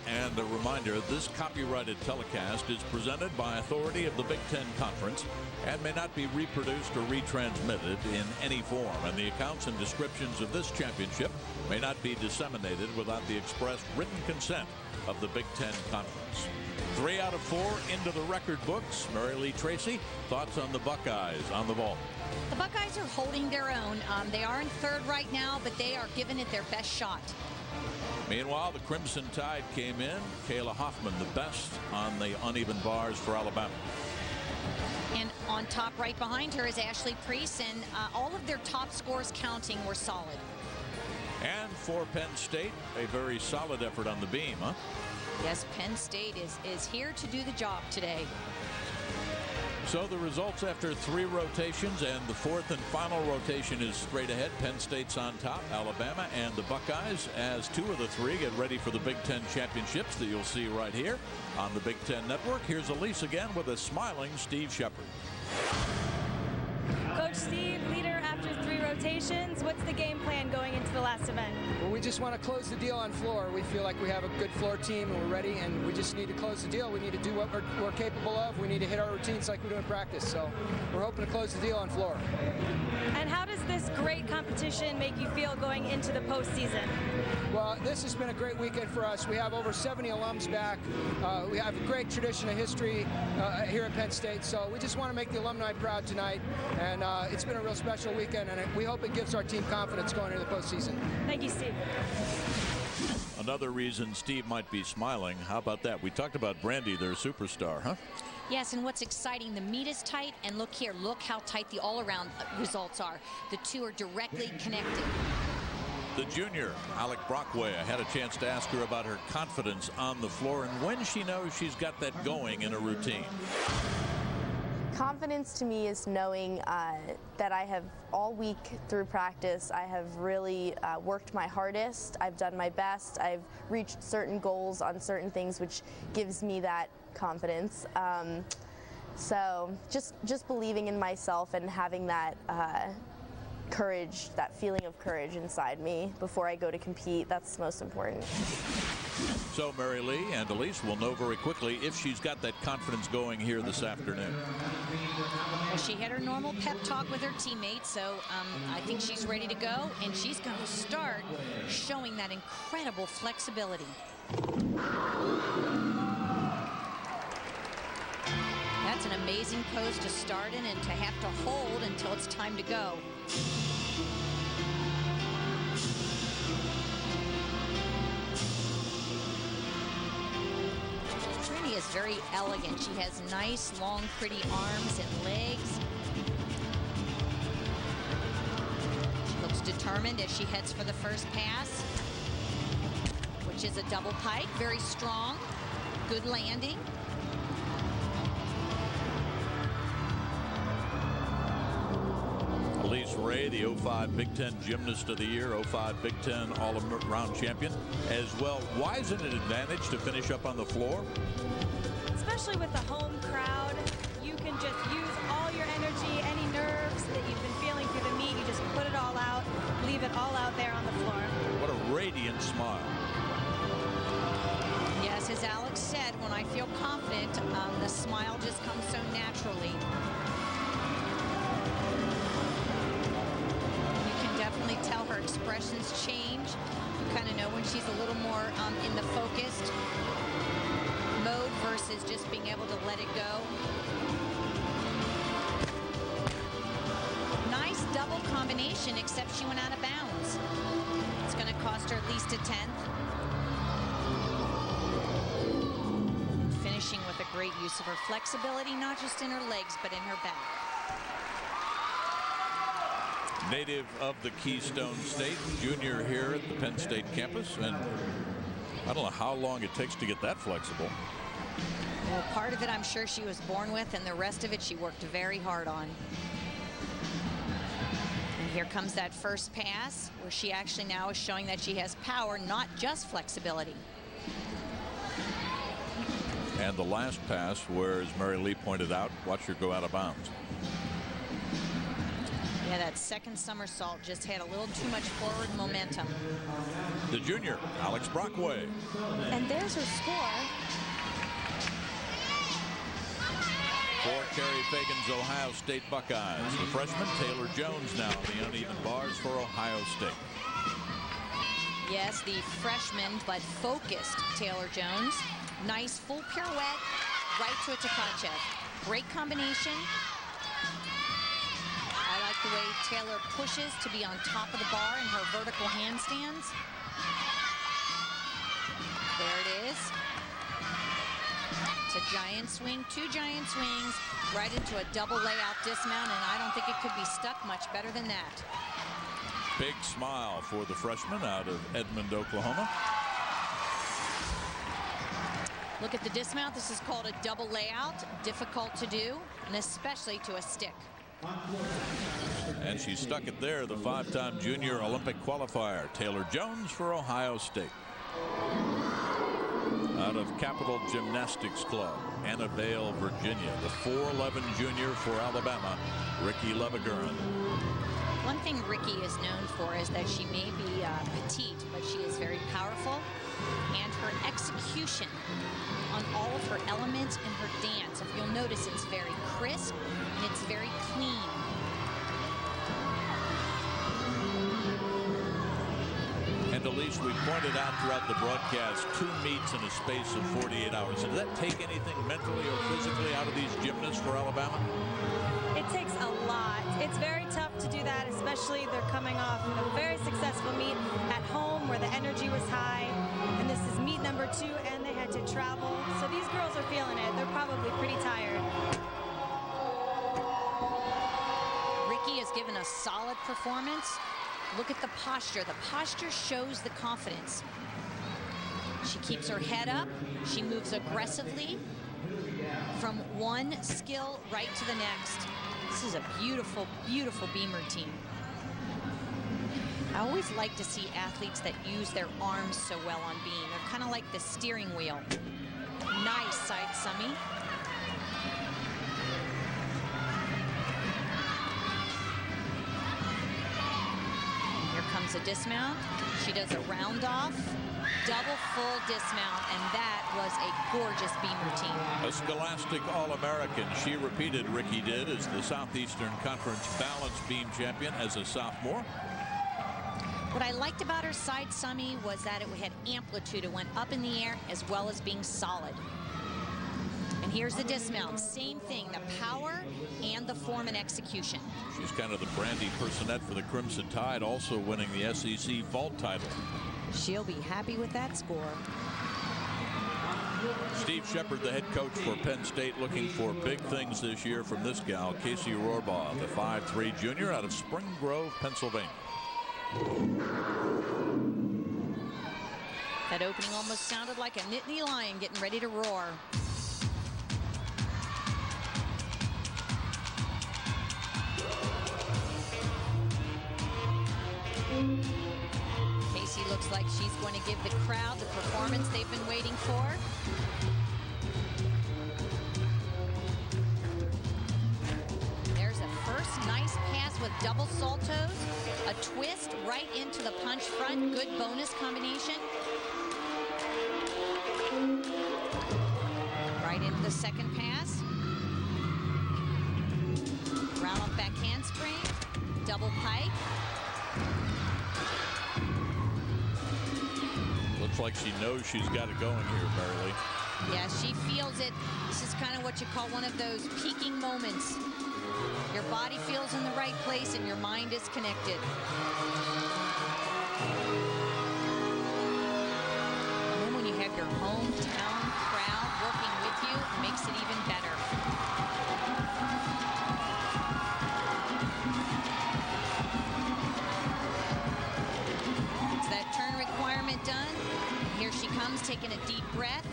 [SPEAKER 1] And a reminder, this copyrighted telecast is presented by authority of the Big Ten Conference and may not be reproduced or retransmitted in any form. And the accounts and descriptions of this championship may not be disseminated without the express written consent of the Big Ten Conference. 3 out of 4 into the record books. Mary Lee Tracy, thoughts on the Buckeyes on the vault?
[SPEAKER 4] The Buckeyes are holding their own. They are in third right now, but they are giving it their best shot.
[SPEAKER 1] Meanwhile, the Crimson Tide came in. Kayla Hoffman, the best on the uneven bars for Alabama.
[SPEAKER 4] And on top right behind her is Ashley Priest, and all of their top scores counting were solid.
[SPEAKER 1] And for Penn State, a very solid effort on the beam, huh?
[SPEAKER 4] Yes, Penn State is here to do the job today.
[SPEAKER 1] So the results after 3 rotations, and the fourth and final rotation is straight ahead. Penn State's on top. Alabama and the Buckeyes, as 2 of the 3 get ready for the Big Ten championships that you'll see right here on the Big Ten Network. Here's Elise again with a smiling Steve Shepard.
[SPEAKER 3] Coach Steve, leader after 3 rotations. What's the game plan going into the last event?
[SPEAKER 9] Well, we just want to close the deal on floor. We feel like we have a good floor team and we're ready, and we just need to close the deal. We need to do what we're capable of. We need to hit our routines like we do in practice. So we're hoping to close the deal on floor.
[SPEAKER 3] And how does this great competition make you feel going into the postseason?
[SPEAKER 9] Well, this has been a great weekend for us. We have over 70 alums back. We have a great tradition of history here at Penn State, so we just want to make the alumni proud tonight, and it's been a real special weekend, and we hope it gives our team confidence going into the postseason.
[SPEAKER 3] Thank you, Steve.
[SPEAKER 1] Another reason Steve might be smiling. How about that? We talked about Brandy, their superstar, huh?
[SPEAKER 4] Yes, and what's exciting, the meet is tight, and look here, look how tight the all-around results are. The two are directly connected.
[SPEAKER 1] The junior, Alec Brockway, I had a chance to ask her about her confidence on the floor and when she knows she's got that going in a routine.
[SPEAKER 6] Confidence to me is knowing that I have all week through practice, I have really worked my hardest. I've done my best. I've reached certain goals on certain things, which gives me that confidence. So just believing in myself and having that courage, that feeling of courage inside me before I go to compete, that's most important.
[SPEAKER 1] So Mary Lee and Elise will know very quickly if she's got that confidence going here this afternoon.
[SPEAKER 4] Well, she had her normal pep talk with her teammates, so I think she's ready to go, and she's going to start showing that incredible flexibility. That's an amazing pose to start in and to have to hold until it's time to go. Trini is very elegant. She has nice, long, pretty arms and legs. She looks determined as she heads for the first pass, which is a double pike. Very strong. Good landing.
[SPEAKER 1] Elise Ray, the 05 Big Ten Gymnast of the Year, 05 Big Ten all-around champion as well. Why is it an advantage to finish up on the floor?
[SPEAKER 3] Especially with the home crowd, you can just use all your energy, any nerves that you've been feeling through the meet, you just put it all out, leave it all out there on the floor.
[SPEAKER 1] What a radiant smile.
[SPEAKER 4] Yes, as Alex said, when I feel confident, the smile just comes so naturally. Definitely tell her expressions change. You kind of know when she's a little more in the focused mode versus just being able to let it go. Nice double combination, except she went out of bounds. It's going to cost her at least a 10th. Finishing with a great use of her flexibility, not just in her legs, but in her back.
[SPEAKER 1] Native of the Keystone State, junior here at the Penn State campus, and I don't know how long it takes to get that flexible.
[SPEAKER 4] Well, part of it I'm sure she was born with, and the rest of it she worked very hard on. And here comes that first pass, where she actually now is showing that she has power, not just flexibility.
[SPEAKER 1] And the last pass, where, as Mary Lee pointed out, watch her go out of bounds.
[SPEAKER 4] Yeah, that second somersault just had a little too much forward momentum.
[SPEAKER 1] The junior, Alex Brockway.
[SPEAKER 3] And there's her score.
[SPEAKER 1] For Carrie Fagan's Ohio State Buckeyes. The freshman, Taylor Jones, now on the uneven bars for Ohio State.
[SPEAKER 4] Yes, the freshman, but focused Taylor Jones. Nice full pirouette, right to a Tkachev. Great combination. I like the way Taylor pushes to be on top of the bar in her vertical handstands. There it is. It's a giant swing, two giant swings, right into a double layout dismount, and I don't think it could be stuck much better than that.
[SPEAKER 1] Big smile for the freshman out of Edmond, Oklahoma.
[SPEAKER 4] Look at the dismount. This is called a double layout. Difficult to do, and especially to a stick.
[SPEAKER 1] And she stuck it there, the five-time junior Olympic qualifier, Taylor Jones for Ohio State. Out of Capital Gymnastics Club, Annabelle, Virginia, the 4'11 junior for Alabama, Ricky Levagurin.
[SPEAKER 4] One thing Ricky is known for is that she may be petite, but she is very powerful, and her execution on all of her elements and her dance, if you'll notice, it's very crisp and it's very clean.
[SPEAKER 1] And Elise, we pointed out throughout the broadcast 2 meets in a space of 48 hours. Did that take anything mentally or physically out of these gymnasts for Alabama?
[SPEAKER 3] It takes a lot. It's very tough to do that, especially they're coming off a very successful meet at home where the energy was high. And this is meet number 2, and they had to travel. So these girls are feeling it. They're probably pretty tired.
[SPEAKER 4] Ricky has given a solid performance. Look at the posture. The posture shows the confidence. She keeps her head up. She moves aggressively from one skill right to the next. This is a beautiful, beautiful beam routine. I always like to see athletes that use their arms so well on beam. They're kind of like the steering wheel. Nice side summy. Here comes a dismount. She does a round off, double full dismount, and that was a gorgeous beam routine.
[SPEAKER 1] A Scholastic All-American. She repeated, Ricky did, as the Southeastern Conference balance beam champion as a sophomore.
[SPEAKER 4] What I liked about her side summy was that it had amplitude. It went up in the air as well as being solid. And here's the dismount. Same thing, the power and the form and execution.
[SPEAKER 1] She's kind of the Brandy Personette for the Crimson Tide, also winning the SEC vault title.
[SPEAKER 4] She'll be happy with that score.
[SPEAKER 1] Steve Shepard, the head coach for Penn State, looking for big things this year from this gal, Casey Rohrbaugh, the 5'3" junior out of Spring Grove, Pennsylvania.
[SPEAKER 4] That opening almost sounded like a Nittany Lion getting ready to roar. Casey looks like she's going to give the crowd the performance they've been waiting for. There's a first nice pass with double saltos, a twist right into the punch front, good bonus combination. Right into the second pass. Round off back handspring, double pike.
[SPEAKER 1] Looks like she knows she's got it going here, Marilee.
[SPEAKER 4] Yeah, she feels it. This is kind of what you call one of those peaking moments. Your body feels in the right place and your mind is connected. And then when you have your hometown crowd working with you, it makes it even better. It's that turn requirement done. Here she comes, taking a deep breath.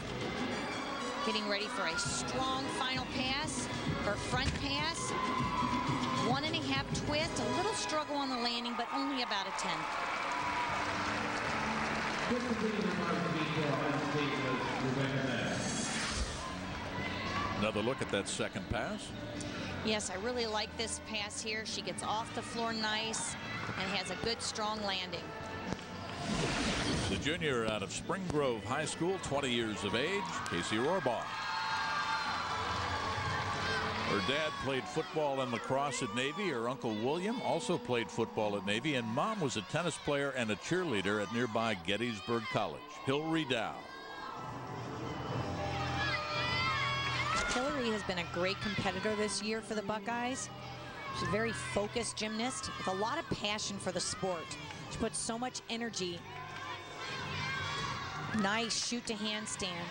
[SPEAKER 4] Getting ready for a strong final pass. Her front pass. 1.5 twist. A little struggle on the landing, but only about a 10.
[SPEAKER 1] Another look at that second pass.
[SPEAKER 4] Yes, I really like this pass here. She gets off the floor nice and has a good, strong landing.
[SPEAKER 1] The junior out of Spring Grove High School, 20 years of age, Casey Rohrbaugh. Her dad played football and lacrosse at Navy. Her uncle William also played football at Navy, and mom was a tennis player and a cheerleader at nearby Gettysburg College. Hillary Dow.
[SPEAKER 4] Hillary has been a great competitor this year for the Buckeyes. She's a very focused gymnast with a lot of passion for the sport. She puts so much energy. Nice shoot to handstand.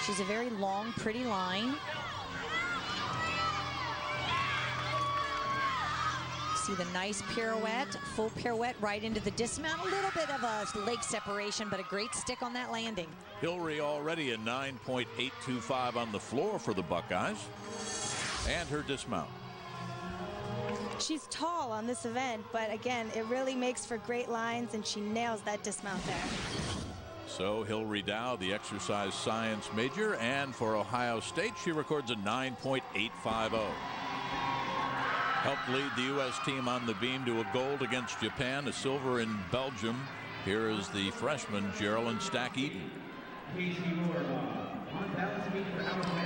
[SPEAKER 4] She's a very long, pretty line. See the nice pirouette, full pirouette right into the dismount. A little bit of a leg separation, but a great stick on that landing.
[SPEAKER 1] Hillary already a 9.825 on the floor for the Buckeyes. And her dismount.
[SPEAKER 3] She's tall on this event, but again, it really makes for great lines, and she nails that dismount there.
[SPEAKER 1] So Hillary Dow, the exercise science major, and for Ohio State, she records a 9.850. Helped lead the U.S. team on the beam to a gold against Japan, a silver in Belgium. Here is the freshman, Geraldine Stack-Eaton.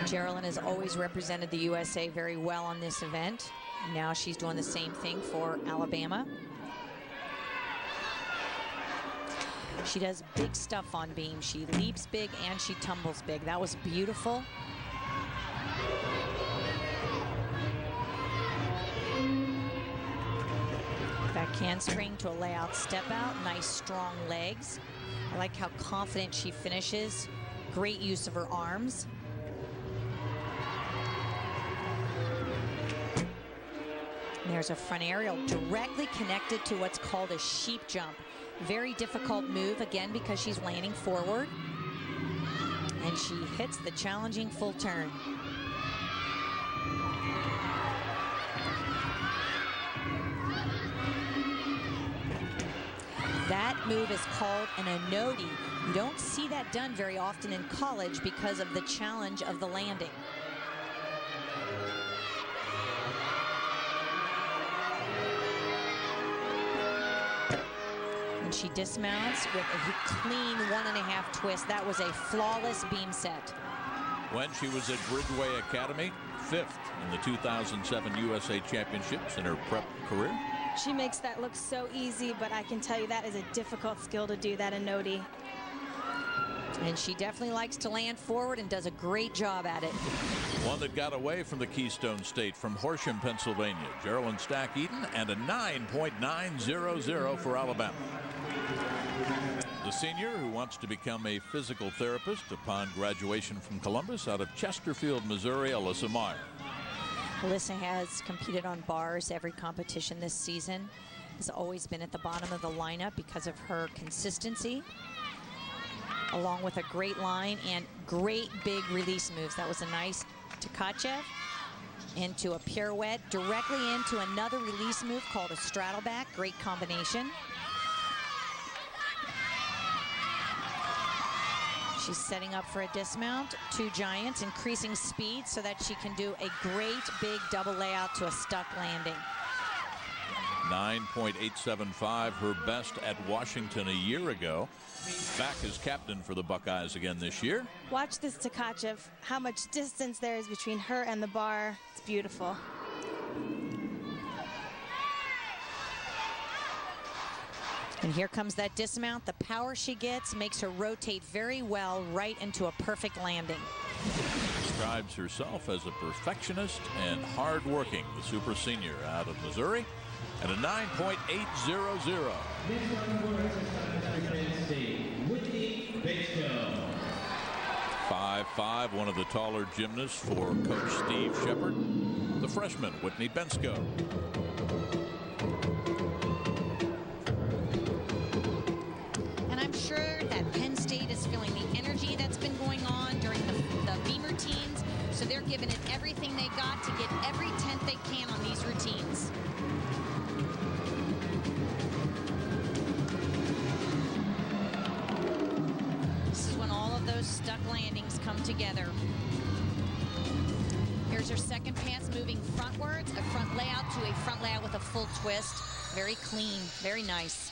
[SPEAKER 4] Geraldine has always represented the USA very well on this event. Now she's doing the same thing for Alabama. She does big stuff on beam. She leaps big and she tumbles big. That was beautiful. Back handspring to a layout step out. Nice strong legs. I like how confident she finishes. Great use of her arms. And there's a front aerial directly connected to what's called a sheep jump. Very difficult move, again, because she's landing forward. And she hits the challenging full turn. That move is called an anodi. You don't see that done very often in college because of the challenge of the landing. And she dismounts with a clean 1.5 twist. That was a flawless beam set.
[SPEAKER 1] When she was at Bridgeway Academy, 5th in the 2007 USA Championships in her prep career.
[SPEAKER 3] She makes that look so easy, but I can tell you that is a difficult skill to do, that anodi.
[SPEAKER 4] And she definitely likes to land forward and does a great job at it.
[SPEAKER 1] One that got away from the Keystone State from Horsham, Pennsylvania. Geraldine Stack-Eaton, and a 9.900 for Alabama. The senior who wants to become a physical therapist upon graduation from Columbus out of Chesterfield, Missouri, Alyssa Meyer.
[SPEAKER 4] Alyssa has competed on bars every competition this season. Has always been at the bottom of the lineup because of her consistency, along with a great line and great big release moves. That was a nice Tkachev into a pirouette, directly into another release move called a straddle back. Great combination. She's setting up for a dismount. 2 giants, increasing speed so that she can do a great big double layout to a stuck landing.
[SPEAKER 1] 9.875, her best at Washington a year ago. Back as captain for the Buckeyes again this year.
[SPEAKER 3] Watch this Tkachev, how much distance there is between her and the bar. It's beautiful.
[SPEAKER 4] And here comes that dismount. The power she gets makes her rotate very well right into a perfect landing.
[SPEAKER 1] Describes herself as a perfectionist and hardworking. The super senior out of Missouri, and a 9.800. 5'5", one of the taller gymnasts for Coach Steve Shepard. The freshman, Whitney Bensko.
[SPEAKER 4] Sure that Penn State is feeling the energy that's been going on during the beam routines, so they're giving it everything they got to get every tenth they can on these routines. This is when all of those stuck landings come together. Here's her second pass, moving frontwards, a front layout to a front layout with a full twist. Very clean, very nice.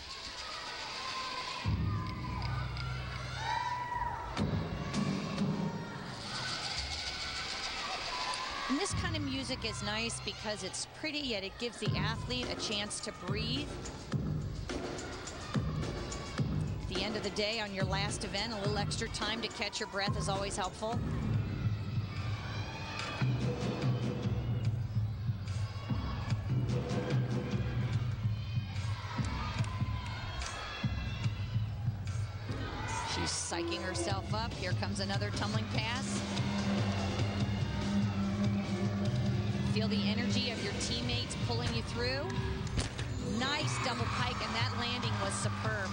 [SPEAKER 4] And this kind of music is nice because it's pretty, yet it gives the athlete a chance to breathe. At the end of the day, on your last event, a little extra time to catch your breath is always helpful. She's psyching herself up. Here comes another tumbling pass. Feel the energy of your teammates pulling you through. Nice double pike, and that landing was superb.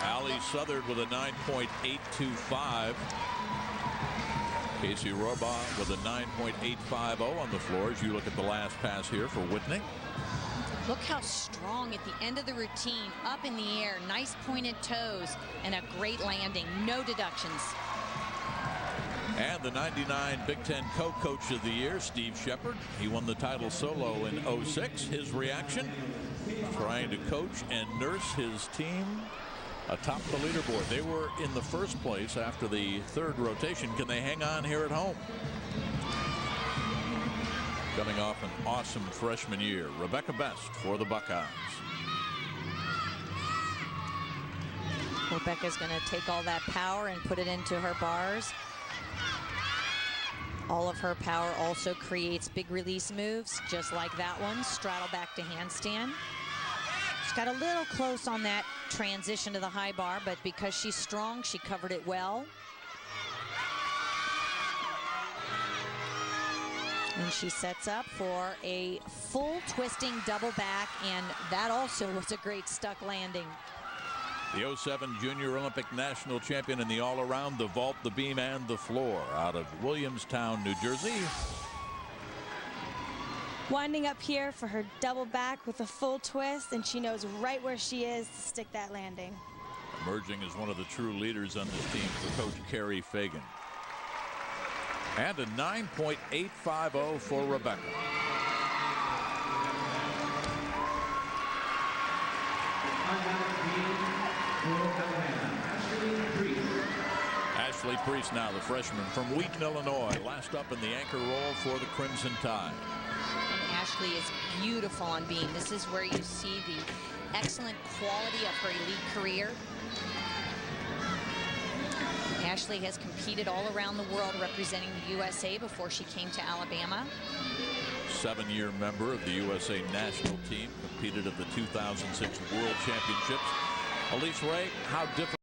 [SPEAKER 1] Allie Southard with a 9.825. Casey Rohrbaugh with a 9.850 on the floor as you look at the last pass here for Whitney.
[SPEAKER 4] Look how strong at the end of the routine, up in the air, nice pointed toes, and a great landing, no deductions.
[SPEAKER 1] And the '99 Big Ten Co-Coach of the Year, Steve Shepard. He won the title solo in '06. His reaction, trying to coach and nurse his team atop the leaderboard. They were in the first place after the third rotation. Can they hang on here at home? Coming off an awesome freshman year, Rebecca Best for the Buckeyes.
[SPEAKER 4] Rebecca's going to take all that power and put it into her bars. All of her power also creates big release moves, just like that one. Straddle back to handstand. She's got a little close on that transition to the high bar, but because she's strong, she covered it well. And she sets up for a full twisting double back, and that also was a great stuck landing.
[SPEAKER 1] The '07 Junior Olympic National Champion in the all-around, the vault, the beam, and the floor out of Williamstown, New Jersey.
[SPEAKER 3] Winding up here for her double back with a full twist, and she knows right where she is to stick that landing.
[SPEAKER 1] Emerging as one of the true leaders on this team for Coach Carrie Fagan. And a 9.850 for Rebecca. Ashley Priest now, the freshman from Wheaton, Illinois, last up in the anchor roll for the Crimson Tide.
[SPEAKER 4] And Ashley is beautiful on beam. This is where you see the excellent quality of her elite career. Ashley has competed all around the world representing the USA before she came to Alabama.
[SPEAKER 1] 7-year member of the USA national team, competed at the 2006 World Championships. Elise Ray, how difficult